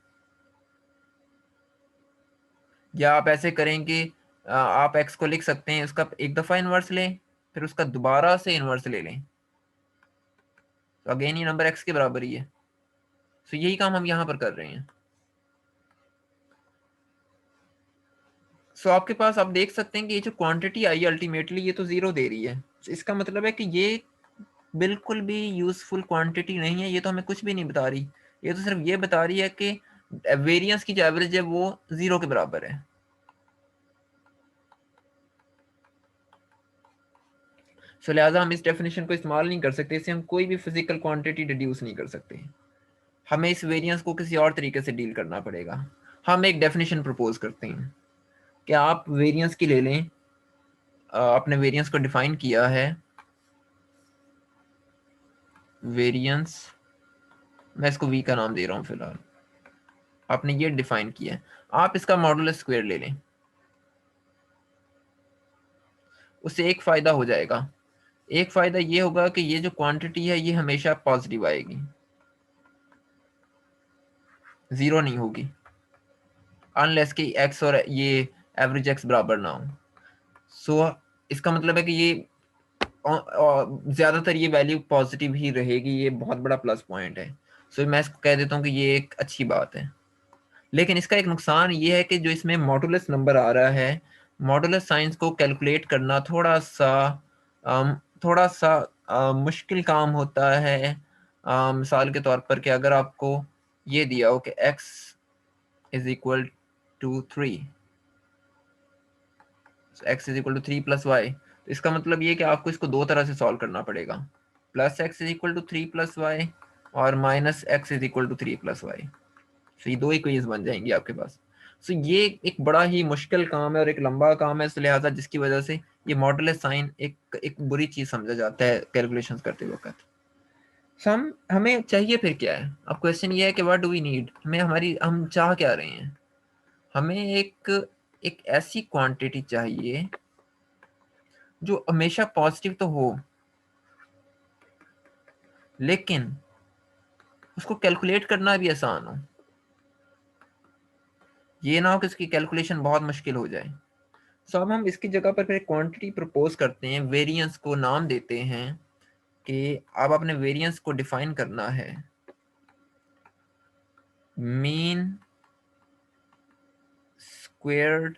या आप ऐसे करें कि आप x को लिख सकते हैं, उसका एक दफा इनवर्स लें, फिर उसका दोबारा से इनवर्स ले लें, तो अगेन ये नंबर x के बराबर ही है। सो यही काम हम यहाँ पर कर रहे हैं। सो आपके पास आप देख सकते हैं कि ये जो क्वांटिटी आई अल्टीमेटली ये तो 0 दे रही है। इसका मतलब है कि ये बिल्कुल भी यूजफुल क्वांटिटी नहीं है, ये तो हमें कुछ भी नहीं बता रही, ये तो सिर्फ ये बता रही है कि वेरिएंस की जो एवरेज है वो 0 के बराबर है। सो लिहाजा हम इस डेफिनेशन को इस्तेमाल नहीं कर सकते, इससे हम कोई भी फिजिकल क्वांटिटी डिड्यूस नहीं कर सकते। हमें इस वेरिएंस को किसी और तरीके से डील करना पड़ेगा। हम एक डेफिनेशन प्रपोज करते हैं कि आप वेरिएंस की ले लें, आपने वेरिएंस को डिफाइन किया है, वेरिएंस मैं इसको v का नाम दे रहा हूं फिलहाल, आपने ये डिफाइन किया है, आप इसका मॉडुलस स्क्वायर ले लें, उससे एक फायदा हो जाएगा। एक फायदा ये होगा कि ये जो क्वांटिटी है ये हमेशा पॉजिटिव आएगी, 0 नहीं होगी, अनलेस कि x और ये एवरेज x बराबर ना हो। सो इसका मतलब है कि ये ज्यादातर ये वैल्यू पॉजिटिव ही रहेगी, ये बहुत बड़ा प्लस पॉइंट है। सो मैं इसको कह देता हूँ कि ये एक अच्छी बात है। लेकिन इसका एक नुकसान ये है कि जो इसमें मॉडुलस नंबर आ रहा है, मॉडुलस साइंस को कैलकुलेट करना थोड़ा सा मुश्किल काम होता है। मिसाल के तौर पर कि अगर आपको ये दिया हो कि x is equal to 3, x is equal to 3 plus Y, तो इसका मतलब ये कि आपको इसको दो तरह से सॉल्व करना पड़ेगा, plus x is equal to 3 plus y और minus x is equal to 3 plus Y. तो ये दो इक्वेशंस बन जाएंगी आपके पास। सो ये एक बड़ा ही मुश्किल काम है और एक लंबा काम है, इसलिए लिहाजा जिसकी वजह से ये मॉडुलस साइन एक बुरी चीज समझा जाता है कैलकुलेशंस करते वक्त। हमें चाहिए फिर क्या है? अब क्वेश्चन ये है कि व्हाट डू वी नीड, हम चाह क्या रहे हैं? हमें एक ऐसी क्वांटिटी चाहिए जो हमेशा पॉजिटिव तो हो, लेकिन उसको कैलकुलेट करना भी आसान हो, ये ना हो कि इसकी कैलकुलेशन बहुत मुश्किल हो जाए। सो अब हम इसकी जगह पर फिर एक क्वांटिटी प्रपोज करते हैं, वेरिएंस को नाम देते हैं कि अब आपने वेरिएंस को डिफाइन करना है मीन स्क्वेयर्ड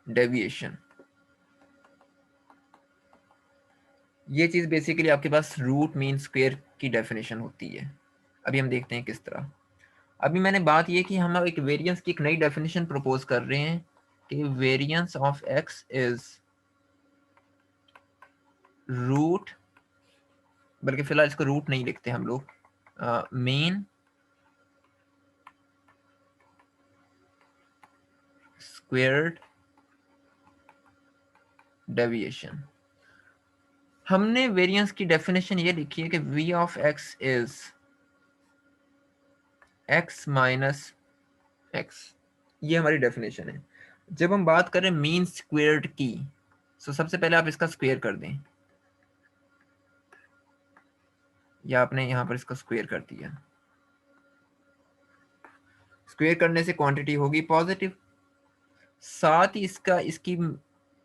डेविएशन। ये चीज बेसिकली आपके पास रूट मीन स्क्वेयर की डेफिनेशन होती है। अभी हम देखते हैं किस तरह। अभी मैंने बात ये कि हम एक वेरिएंस की एक नई डेफिनेशन प्रपोज कर रहे हैं कि variance of X is root, बल्कि फिलहाल इसको रूट नहीं लिखते हम लोग, मीन स्क्वेयर्ड डेविएशन। हमने वेरिएंस की डेफिनेशन ये लिखी है कि v of x is x minus x, ये हमारी डेफिनेशन है। जब हम बात करें मीन स्क्वेयर्ड की, तो सबसे पहले आप इसका स्क्वेयर कर दें, या आपने यहां पर इसका स्क्वेयर कर दिया। स्क्वेयर करने से क्वांटिटी होगी पॉजिटिव, साथ ही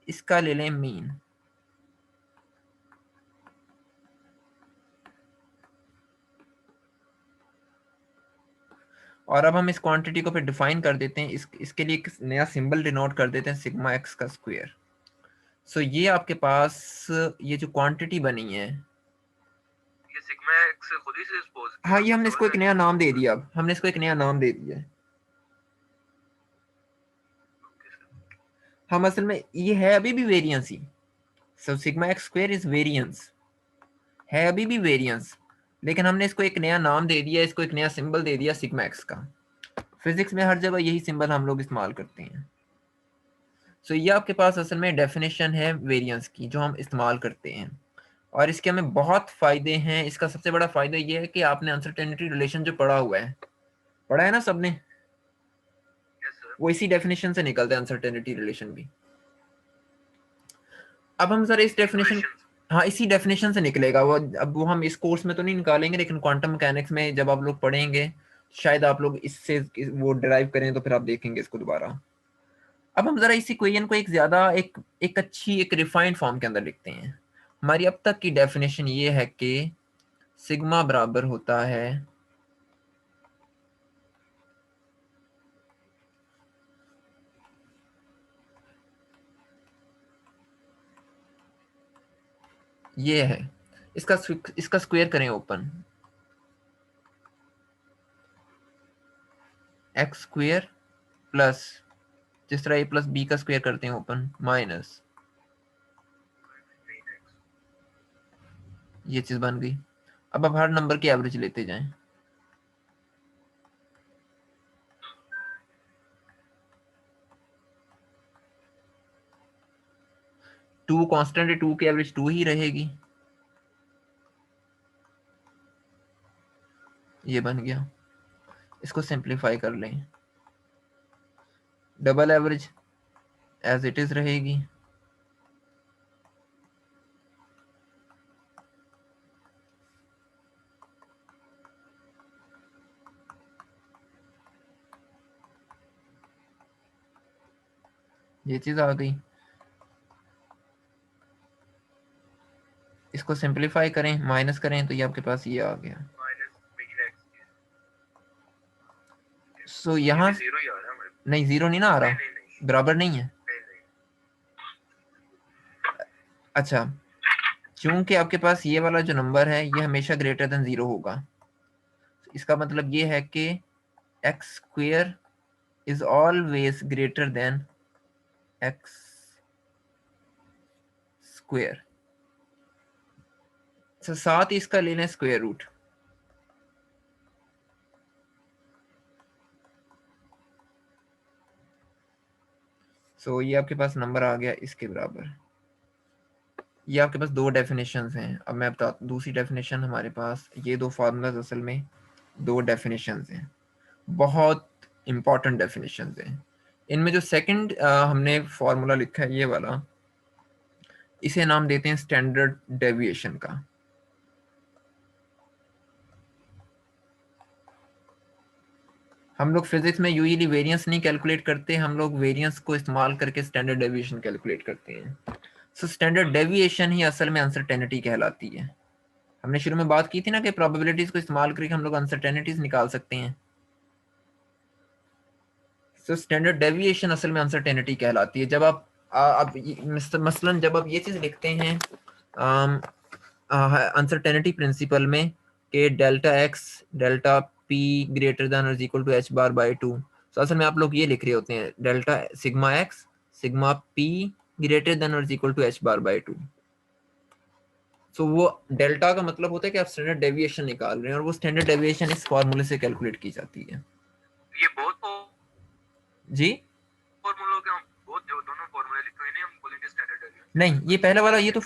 इसका ले लें मीन। और अब हम इस क्वांटिटी को फिर डिफाइन कर देते हैं, इसके लिए एक नया सिंबल डिनोट कर देते हैं, सिग्मा एक्स का स्क्वायर। सो ये आपके पास ये जो क्वांटिटी बनी है, ये सिग्मा एक्स खुद ही से सपोज किया, हाँ, ये हमने इसको एक नया नाम दे दिया। अब हमने इसको एक नया नाम दे दिया है। हम असल में ये है अभी भी variance he, so sigma x square is variance, है अभी भी वेरिएंस, लेकिन हमने इसको एक नया नाम दे दिया, इसको एक नया सिंबल दे दिया सिग्मा एक्स का। फिजिक्स में हर जगह यही सिंबल हम लोग इस्तेमाल करते हैं। सो ये आपके पास असल में डेफिनेशन है वेरिएंस की जो हम इस्तेमाल करते हैं, और इसके हमें बहुत फायदे हैं। इसका सबसे बड़ा फायदा ये है कि आपने अनसर्टेनिटी रिलेशन जो पढ़ा है ना सबने, वो इसी डेफिनेशन से निकलता है, अनसर्टेनिटी रिलेशन भी। अब हम जरा इस डेफिनेशन, हाँ, इसी डेफिनेशन से निकलेगा वो। अब वो हम इस कोर्स में तो नहीं निकालेंगे, लेकिन क्वांटम मैकेनिक्स में जब आप लोग पढ़ेंगे शायद आप लोग इससे वो डिराइव करें, तो फिर आप देखेंगे इसको दोबारा। अब हम जरा इस इक्वेशन को एक अच्छी एक रिफाइंड फॉर्म के अंदर लिखते हैं। हमारी अब तक की डेफिनेशन ये है कि सिग्मा बराबर होता है ये है, इसका स्क्वायर करें ओपन, एक्स स्क्वायर प्लस, जिस तरह ए प्लस बी का स्क्वायर करते हैं ओपन, माइनस, ये चीज बन गई। अब आप हर नंबर की एवरेज लेते जाएं। 2 कांस्टेंट है, 2 की एवरेज 2 ही रहेगी। ये बन गया। इसको सिंप्लीफाई कर लें, double average age it is रहेगी, ये चीज आ गई। इसको सिंप्लीफाई करें, माइनस करें, तो ये आपके पास ये आ गया। सो यहाँ नहीं, जीरो नहीं ना आ रहा, बराबर नहीं है। अच्छा, चूंकि आपके पास ये वाला जो नंबर है ये हमेशा ग्रेटर देन 0 होगा, इसका मतलब ये है कि x square is always greater than x square. साथ ही इसका लेना है स्क्वायर रूट। सो ये आपके पास नंबर आ गया इसके बराबर। ये आपके पास दो डेफिनेशंस हैं। अब मैं बता, दूसरी डेफिनेशन हमारे पास, ये दो फार्मूलाज असल में दो डेफिनेशंस हैं, बहुत इंपॉर्टेंट डेफिनेशंस हैं। इनमें जो सेकंड हमने फार्मूला लिखा है ये वाला, इसे नाम देते हैं स्टैंडर्ड डेविएशन का। हम लोग फिजिक्स में यूजुअली वेरिएंस नहीं कैलकुलेट करते, हम लोग वेरिएंस को इस्तेमाल करके स्टैंडर्ड डेविएशन कैलकुलेट करते हैं। सो स्टैंडर्ड डेविएशन ही असल में अनसर्टेनिटी कहलाती है। हमने शुरू में बात की थी ना कि प्रोबेबिलिटीज को इस्तेमाल करके हम लोग अनसर्टेनिटीज निकाल सकते हैं। सो स्टैंडर्ड डेविएशन असल में अनसर्टेनिटी कहलाती है। जब आप मसलन जब आप ये चीज लिखते हैं अनसर्टेनिटी प्रिंसिपल में कि delta x delta p greater than और equal to h bar by two. तो असल में आप लोग ये लिख रहे होते हैं delta sigma x sigma p greater than और equal to h bar by two. So वो डेल्टा का मतलब होता है कि आप स्टैंडर्ड डेविएशन निकाल रहे हैं और वो स्टैंडर्ड डेविएशन इस फॉर्मूले से कैलकुलेट की जाती है। ये बहुत जी फॉर्मूलों के हम बहुत जो दोनों फॉर्मूले लिखे हुए हैं हम बोलेंगे स्टैंडर्ड डेविएशन। नहीं, ये पहला वाला ये तो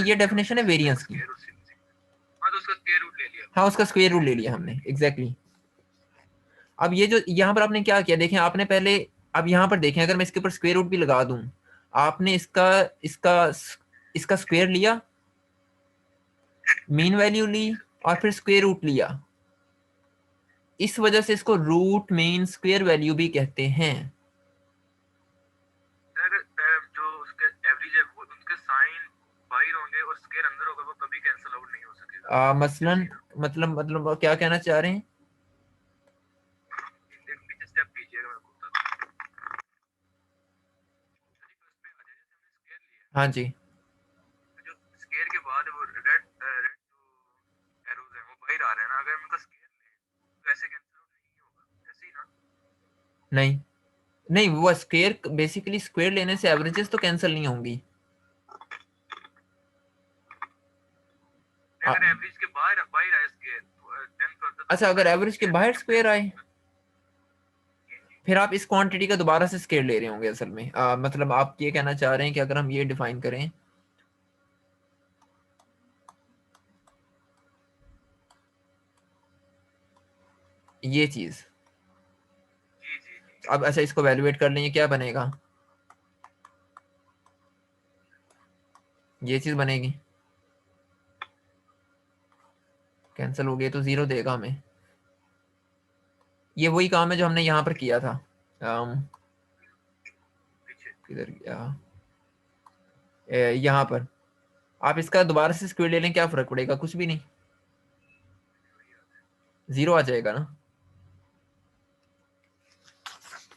ये डेफिनेशन है वेरिएंस की। हाँ तो उसका स्क्वायर रूट ले लिया। हाँ उसका स्क्वायर रूट ले लिया हमने एग्जैक्टली। अब ये जो यहाँ पर आपने क्या किया देखें, आपने पहले अब यहाँ पर देखें अगर मैं इसके ऊपर स्क्वायर रूट भी लगा दूं, आपने इसका इसका इसका स्क्वायर लिया, मीन वैल्यू ली और फिर स्क्वायर रूट लिया। इस वजह से इसको रूट मीन स्क्वायर वैल्यू भी कहते हैं। जो उसके एवरेज है वो उनके साइन बाहर होंगे और स्क्वायर अंदर होगा, वो कभी कैंसिल आउट नहीं हो सकेगा। मसलन मतलब क्या कहना चाह रहे हैं? एक पीछे स्टेप कीजिएगा मेरे को बता। हाँ जी जो स्क्वायर के बाद वो रेड एरोज हैं वो बाहर आ रहे हैं ना, अगर हम उनका स्क्वायर लें तो ऐसे कैंसिल आउट नहीं होगा, ऐसे ही ना? नहीं नहीं, वो स्क्वायर बेसिकली स्क्वायर लेने से एवरेजेस तो कैंसिल नहीं होंगी। अगर एवरेज के बाहर आए स्क्वायर देन फर्दर। अच्छा अगर एवरेज के बाहर स्क्वायर आए फिर आप इस क्वांटिटी का दोबारा से स्क्वायर ले रहे होंगे असल में। मतलब आप ये कहना चाह रहे हैं कि अगर हम ये डिफाइन करें ये चीज, अब अच्छा इसको वैल्यूएट कर लेंगे क्या बनेगा, ये चीज बनेगी, कैंसिल हो गया तो जीरो देगा हमें। ये वही काम है जो हमने यहाँ पर किया था। किधर गया, यहाँ पर आप इसका दोबारा से स्क्वायर ले लें क्या फर्क पड़ेगा, कुछ भी नहीं, जीरो आ जाएगा ना।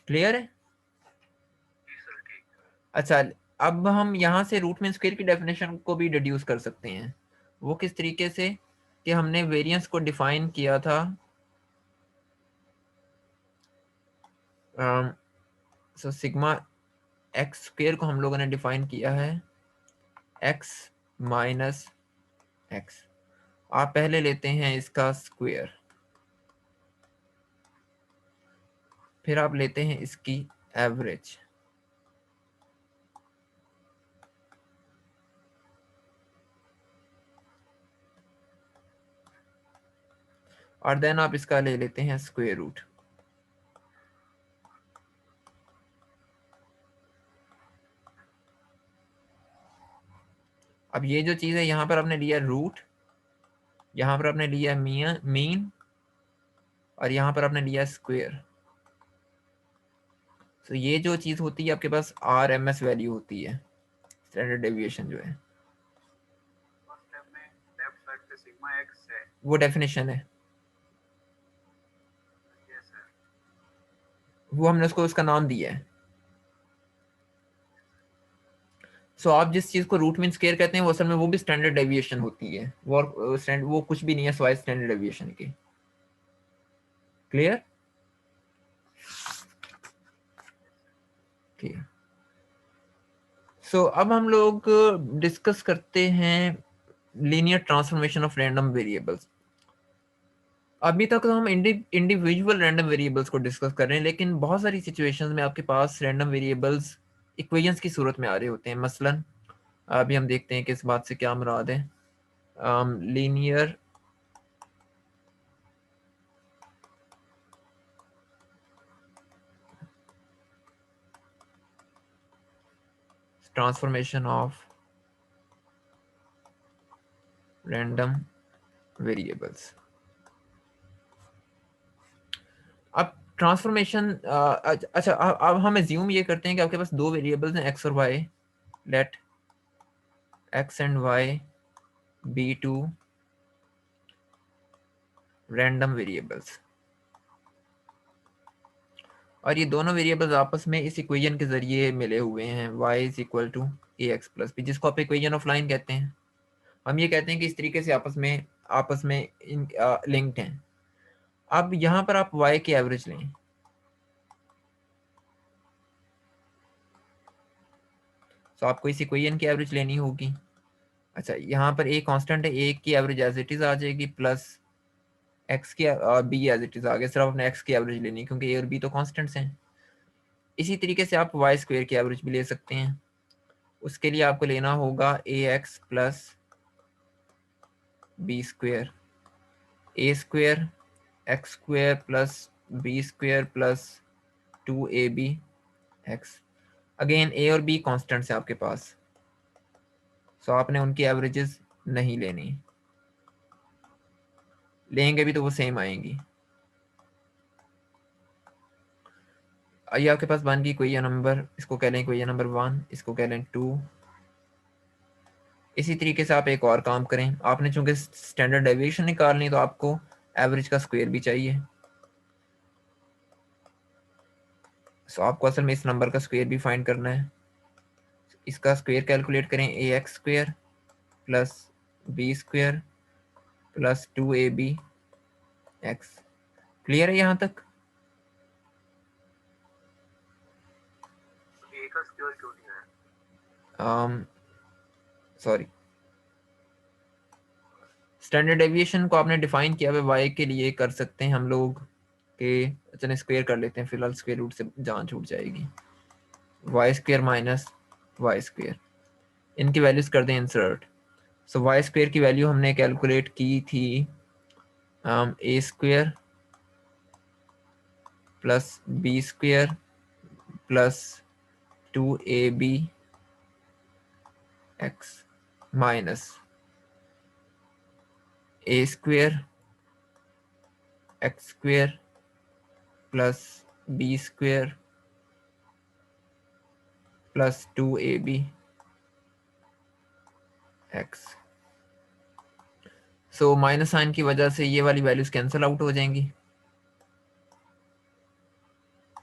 क्लियर है? अच्छा अब हम यहाँ से रूट मीन स्क्वायर की डेफिनेशन को भी डिड्यूस कर सकते हैं। वो किस तरीके से कि हमने वेरिएंस को डिफाइन किया था सो सिग्मा एक्स स्क्वायर को हम लोगों ने डिफाइन किया है एक्स माइनस एक्स। आप पहले लेते हैं इसका स्क्वायर, फिर आप लेते हैं इसकी एवरेज, और देन आप इसका ले लेते हैं स्क्वायर रूट। अब ये जो चीज है यहाँ पर आपने लिया रूट, यहाँ पर आपने लिया मीन और यहाँ पर आपने लिया स्क्वायर। तो ये जो चीज होती है आपके पास RMS वैल्यू होती है, स्टैंडर्ड डेविएशन जो है वो डेफिनेशन है, वो हमने उसको उसका नाम दिया है। सो आप जिस चीज को रूट मीन स्क्वायर कहते हैं वो असल में वो भी स्टैंडर्ड डेविएशन होती है, वो कुछ भी नहीं है सिवाय स्टैंडर्ड डेविएशन के। क्लियर? ठीक। सो अब हम लोग डिस्कस करते हैं linear transformation of random variables. अभी तक तो हम इंडिविजुअल रैंडम वेरिएबल्स को डिस्कस कर रहे हैं, लेकिन बहुत सारी सिचुएशंस में आपके पास रैंडम वेरिएबल्स इक्वेशंस की सूरत में आ रहे होते हैं। मसलन अभी हम देखते हैं कि इस बात से क्या मुराद है। Linear transformation of random variables. अब ट्रांसफॉर्मेशन अच्छा अब हम एज्यूम ये करते हैं कि आपके पास दो वेरिएबल्स हैं एक्स और Y, let X and Y be two random variables, और ये दोनों वेरिएबल्स आपस में इस इक्वेशन के जरिए मिले हुए हैं y is equal to A x plus B, जिसको आप इक्वेशन ऑफ लाइन कहते हैं। हम ये कहते हैं कि इस तरीके से आपस में लिंक्ड हैं। अब यहाँ पर आप y की एवरेज लें, तो आपको इस इक्वेशन की एवरेज लेनी होगी। अच्छा, यहाँ पर a कांस्टेंट है, a की एवरेज एज इट इज आ जाएगी प्लस x की और b एज इट इज आ गया, सिर्फ अपने x की एवरेज लेनी क्योंकि a और b तो कांस्टेंट्स हैं। इसी तरीके से आप y स्क्वायर की एवरेज भी ले सकते हैं। उसके लिए आपको लेना होगा ax plus b square, a square x square plus b square plus 2ab x. Again a और बी कॉन्स्टेंट्स है आपके पास, सो आपने उनकी एवरेजेस नहीं लेनी, लेंगे भी तो वो सेम आएंगी। ये आपके पास बन गई इक्वेशन नंबर, इसको कह लें इक्वेशन नंबर 1, इसको कह लें 2। इसी तरीके से आप एक और काम करें, आपने चूंकि स्टैंडर्ड डेविएशन निकालनी तो आपको एवरेज का स्क्वायर भी चाहिए, सो आपको असल में इस नंबर का स्क्वायर भी फाइंड करना है। इसका स्क्वायर कैलकुलेट करें, a x square plus b square plus 2ab x. Clear है यहाँ तक? ए का स्क्वायर क्यों नहीं है? सॉरी, स्टैंडर्ड डेविएशन को आपने डिफाइन किया हुआ y के लिए कर सकते हैं हम लोग कि चलिए स्क्वायर कर लेते हैं, फिलहाल स्क्वायर रूट से जान छूट जाएगी। Y square minus y square, इनकी वैल्यूज कर दें इंसर्ट। सो वाई स्क्वायर की वैल्यू हमने कैलकुलेट की थी a square plus b square plus 2ab x minus a square x square plus b square plus 2ab x. So minus sign की वजह से ये वाली वैल्यूज कैंसिल आउट हो जाएंगी,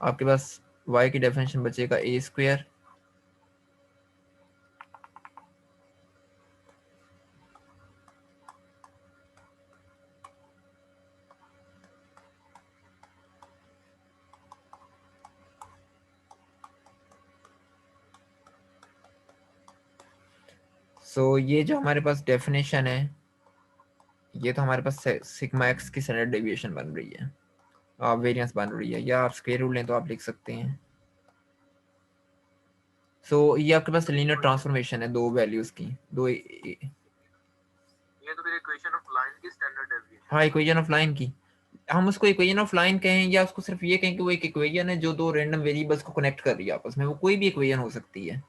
आपके पास y की डेफिनेशन बचेगा ए स्क्वायर सो ये जो हमारे पास डेफिनेशन है, ये तो हमारे पास सिग्मा एक्स की स्टैंडर्ड डेविएशन बन रही है, वेरिएंस बन रही है, या आप स्क्वायर रूट लें तो आप लिख सकते हैं। सो ये आपके पास लीनियर ट्रांसफॉर्मेशन है दो वैल्यूज की, दो ये तो फिर इक्वेशन ऑफ लाइन की स्टैंडर्ड डेविएशन। हाँ, इक्वेशन ऑफ लाइन की, हम उसको इक्वेशन ऑफ लाइन कहें या उसको सिर्फ ये कहें कि वो एक इक्वेशन है जो दो रैंडम वेरिएबल्स को कनेक्ट कर रही है आपस में, वो कोई भी इक्वेशन हो सकती है।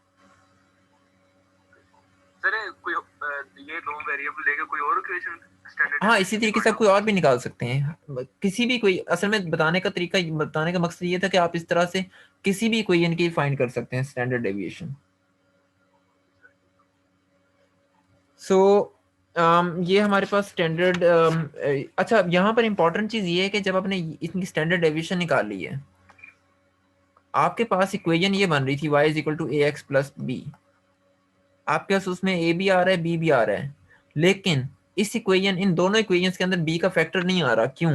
सर कोई ये दो वेरिएबल लेके कोई और इक्वेशन स्टैंडर्ड। हाँ, इसी तरीके से आप कोई और भी निकाल सकते हैं, किसी भी कोई, असल में बताने का तरीका, बताने का मकसद ये था कि आप इस तरह से किसी भी इक्वेशन की फाइंड कर सकते हैं स्टैंडर्ड डेविएशन। सो ये हमारे पास स्टैंडर्ड अच्छा, यहाँ पर इंपॉर्टेंट चीज ये है कि जब आपने इनकी स्टैंडर्ड डेविएशन निकाल ली है, आपके पास इक्वेशन ये बन रही थी y is equal to A x plus B, आपके पास उसमें a भी आ रहा है b भी आ रहा है, लेकिन इस इक्वेशन, इन दोनों इक्वेशंस के अंदर b का फैक्टर नहीं आ रहा। क्यों?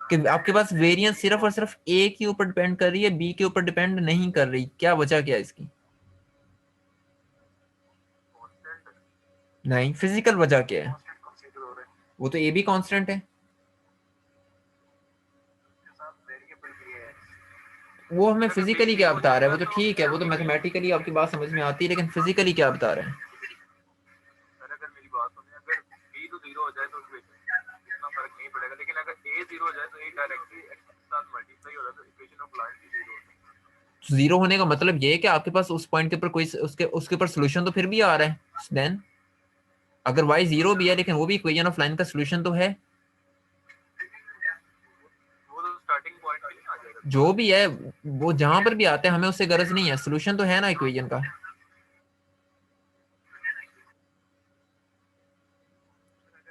कि आपके पास वेरिएंस सिर्फ और सिर्फ a के ऊपर डिपेंड कर रही है, b के ऊपर डिपेंड नहीं कर रही। क्या वजह क्या है इसकी? नहीं, फिजिकल वजह क्या है? वो तो a भी कांस्टेंट है, वो हमें फिजिकली क्या बता रहा है? वो तो ठीक है, वो तो मैथमेटिकली आपकी बात समझ में आती है, लेकिन फिजिकली क्या बता रहा है? अगर मेरी बात सुने, अगर b तो 0 हो जाए तो इतना फर्क नहीं पड़ेगा, लेकिन अगर a 0 हो जाए तो a डायरेक्टली x के साथ मल्टीप्लाई हो रहा है, तो इक्वेशन ऑफ लाइन भी 0 हो जाएगी। जीरो होने का मतलब ये है कि आपके पास उस पॉइंट के ऊपर कोई उसके ऊपर सोल्यूशन तो फिर भी आ रहा है। देन अगर y 0 भी है लेकिन वो भी इक्वेशन ऑफ लाइन का सोल्यूशन तो है, वो तो स्टार्टिंग पॉइंट पे नहीं आ जाएगा। जो भी है वो जहां पर भी आता है, हमें उससे गरज नहीं है, सोल्यूशन तो है ना इक्वेशन का। अगर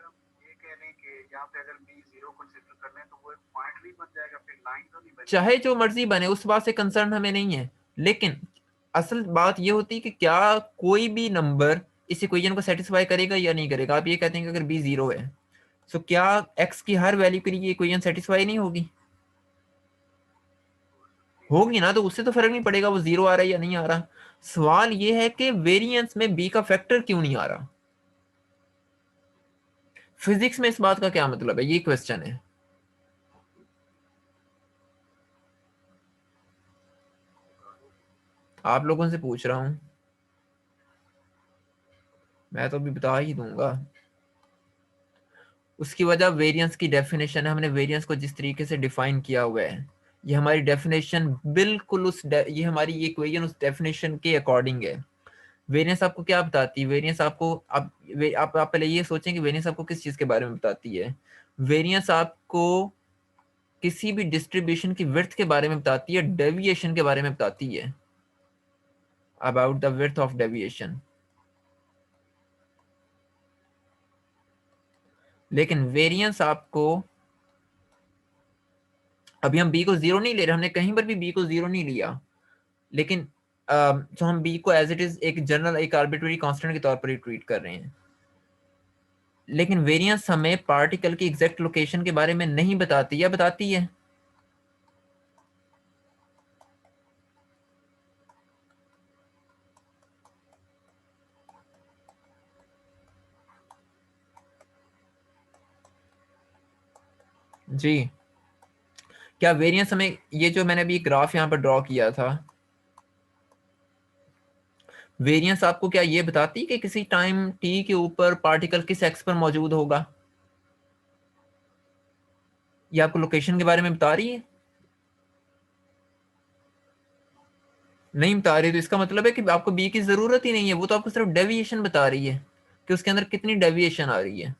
हम ये कह रहे हैं कि यहाँ पे अगर b 0 कंसीडर कर लें तो वो एक पॉइंट भी बन जाएगा, फिर लाइन तो नहीं बनेगी। चाहे जो मर्जी बने, उस बात से कंसर्न हमें नहीं है, लेकिन असल बात ये होती है कि क्या कोई भी नंबर इस इक्वेशन को सेटिस्फाई करेगा या नहीं करेगा। आप ये कहते हैं कि अगर b 0 है सो क्या x की हर वैल्यू के लिए ये इक्वेशन सेटिस्फाई नहीं होगी? होगी ना, तो उससे तो फर्क नहीं पड़ेगा वो 0 आ रहा है या नहीं आ रहा। सवाल ये है कि वेरिएंस में b का फैक्टर क्यों नहीं आ रहा। फिजिक्स में इस बात का क्या मतलब है, ये क्वेश्चन है। आप लोगों से पूछ रहा हूं, मैं तो अभी बता ही दूंगा। उसकी वजह वेरिएंस की डेफिनेशन है, हमने वेरिएंस को जिस तरीके से डिफाइन किया हुआ है, ये हमारी डेफिनेशन बिल्कुल ये हमारी ये इक्वेशन उस डेफिनेशन के अकॉर्डिंग है। वेरिएंस आपको क्या बताती है? वेरिएंस आपको आप पहले ये सोचें कि वेरिएंस आपको किस चीज के बारे में बताती है। वेरिएंस आपको किसी भी डिस्ट्रीब्यूशन की विड्थ के बारे में बताती है, डेविएशन के बारे में बताती है, about the width of deviation. लेकिन वेरिएंस आपको, अभी हम बी को 0 नहीं ले रहे, हमने कहीं पर भी बी को 0 नहीं लिया, लेकिन तो हम बी को एज इट इज एक जनरल, एक आर्बिट्रेरी कांस्टेंट के तौर पर ही ट्रीट कर रहे हैं। लेकिन वेरिएंस हमें पार्टिकल की एग्जैक्ट लोकेशन के बारे में नहीं बताती, या बताती है? जी, क्या वेरिएंस हमें, ये जो मैंने अभी ग्राफ यहाँ पर ड्रॉ किया था, वेरिएंस आपको क्या ये बताती है कि किसी टाइम टी के ऊपर पार्टिकल किस एक्स पर मौजूद होगा? ये आपको लोकेशन के बारे में बता रही है? नहीं बता रही, तो इसका मतलब है कि आपको बी की जरूरत ही नहीं है, वो तो आपको सिर्फ डेविएशन बता रही है कि उसके अंदर कितनी डेविएशन आ रही है।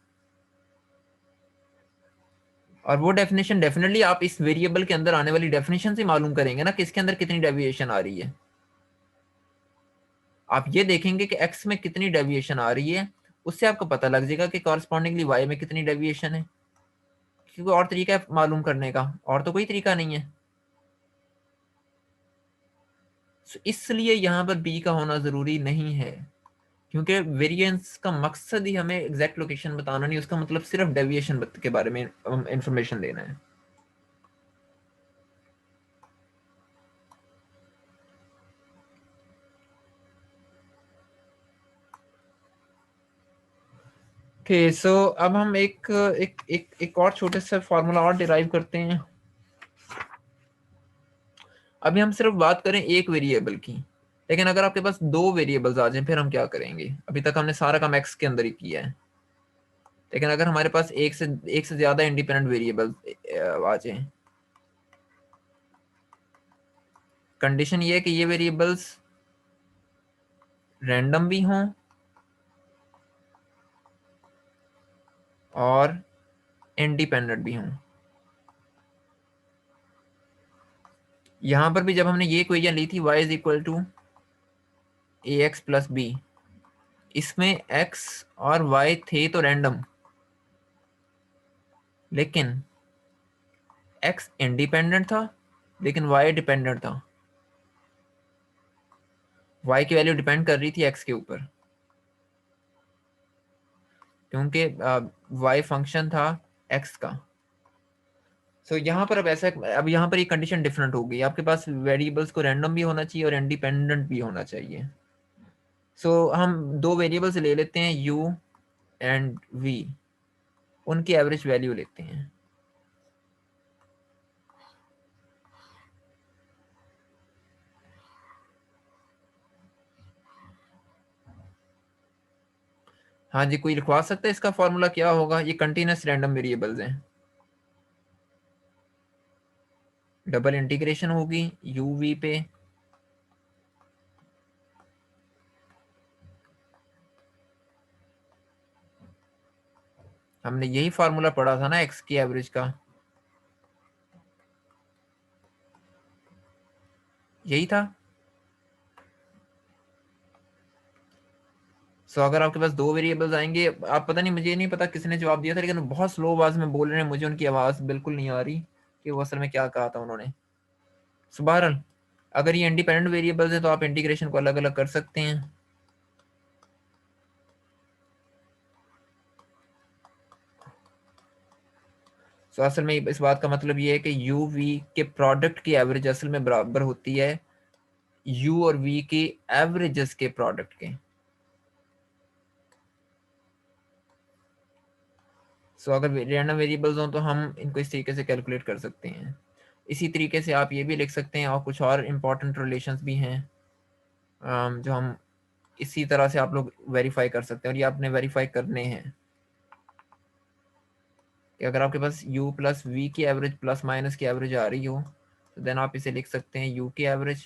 और वो डेफिनेशन डेफिनेटली आप इस वेरिएबल के अंदर आने वाली डेफिनेशन से मालूम करेंगे ना कि इसके अंदर कितनी डेविएशन आ रही है। आप ये देखेंगे कि एक्स में कितनी डेविएशन आ रही है, उससे आपको पता लग जाएगा कि कॉरस्पॉन्डिंगली वाई में कितनी डेविएशन है। क्योंकि और तरीका है मालूम करने का, और तो कोई तरीका नहीं है। इसलिए यहाँ पर बी का होना जरूरी नहीं है, क्योंकि वेरिएंस का मकसद ही हमें एग्जैक्ट लोकेशन बताना नहीं, उसका मतलब सिर्फ डेविएशन के बारे में इंफॉर्मेशन देना है। ओके, सो अब हम एक और छोटे से फार्मूला और डिराइव करते हैं। अभी हम सिर्फ बात करें एक वेरिएबल की, लेकिन अगर आपके पास दो वेरिएबल्स आ जाएं फिर हम क्या करेंगे? अभी तक हमने सारा काम एक्स के अंदर ही किया है, लेकिन अगर हमारे पास एक से ज्यादा इंडिपेंडेंट वेरिएबल्स आ जाएं, कंडीशन ये है कि ये वेरिएबल्स रैंडम भी हों और इंडिपेंडेंट भी हों। यहां पर भी जब हमने ये इक्वेशन ली थी y is equal to A x plus b, इसमें x और y थे तो रैंडम, लेकिन x इंडिपेंडेंट था लेकिन y डिपेंडेंट था। y की वैल्यू डिपेंड कर रही थी x के ऊपर, क्योंकि y फंक्शन था x का। सो यहाँ पर अब यहाँ पर ये कंडीशन डिफरेंट हो गई, आपके पास वेरिएबल्स को रैंडम भी होना चाहिए और इंडिपेंडेंट भी होना चाहिए। सो हम दो वेरिएबल्स ले लेते हैं u एंड v, उनकी एवरेज वैल्यू लेते हैं। हाँ जी, कोई लिखवा सकता है इसका फॉर्मूला क्या होगा? ये कंटिन्यूस रैंडम वेरिएबल्स हैं, डबल इंटीग्रेशन होगी u v पे, हमने यही फॉर्मूला पढ़ा था ना x की एवरेज का, यही था। सो अगर आपके पास दो वेरिएबल्स आएंगे, आप पता नहीं, मुझे नहीं पता किसने जवाब दिया था, लेकिन बहुत स्लो आवाज में बोल रहे हैं, मुझे उनकी आवाज बिल्कुल नहीं आ रही कि वो असल में क्या कहा था उन्होंने। सो बहरहाल, अगर ये इंडिपेंडेंट वेरिएबल्स हैं तो आप इंटीग्रेशन को अलग अलग कर सकते हैं। सो असल में इस बात का मतलब ये है कि यू वी के प्रोडक्ट की एवरेज असल में बराबर होती है यू और वी के एवरेजेस के प्रोडक्ट के। सो अगर रैंडम वेरिएबल्स हों तो हम इनको इस तरीके से कैलकुलेट कर सकते हैं। इसी तरीके से आप ये भी लिख सकते हैं, और कुछ और इम्पोर्टेंट रिलेशंस भी हैं जो हम इसी तरह से आप लोग वेरीफाई कर सकते हैं, और ये आपने वेरीफाई करने हैं कि अगर आपके पास u प्लस वी की एवरेज प्लस माइनस की एवरेज आ रही हो तो देन आप इसे लिख सकते हैं u की एवरेज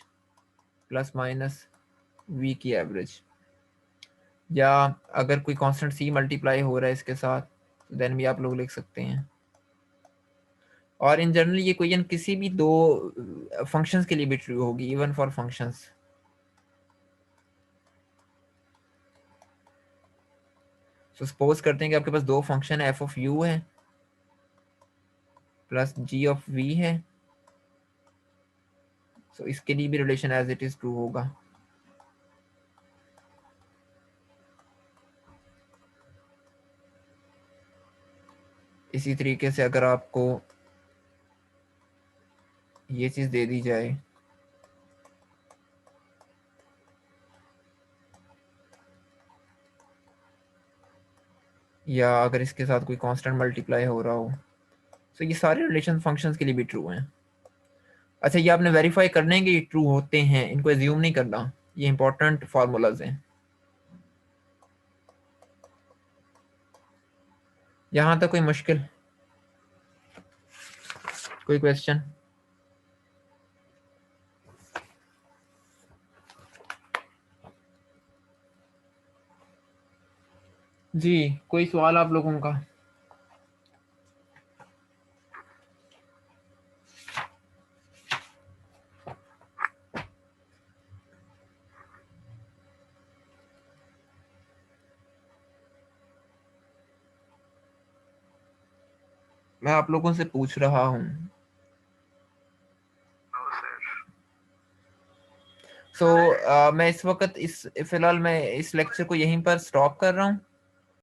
प्लस माइनस v की एवरेज, या अगर कोई कांस्टेंट c मल्टीप्लाई हो रहा है इसके साथ तो देन भी आप लोग लिख सकते हैं। और इन जनरल ये क्वेश्चन किसी भी दो फंक्शंस के लिए भी ट्रू होगी, even for functions. So suppose करते हैं कि आपके पास दो फंक्शन एफ ऑफ यू है प्लस जी ऑफ वी है, सो इसके लिए भी relation as it is true होगा। इसी तरीके से अगर आपको ये चीज दे दी जाए या अगर इसके साथ कोई कांस्टेंट मल्टीप्लाई हो रहा हो, तो ये सारे रिलेशन फंक्शंस के लिए भी ट्रू हैं। अच्छा, ये आपने वेरीफाई करने के ट्रू होते हैं, इनको एज्यूम नहीं करना, ये इंपॉर्टेंट फार्मूलाज हैं। यहाँ तक कोई मुश्किल, कोई क्वेश्चन? जी, कोई सवाल आप लोगों का? मैं आप लोगों से पूछ रहा हूँ। No sir. सो मैं इस वक्त फिलहाल मैं इस लेक्चर को यहीं पर स्टॉप कर रहा हूँ।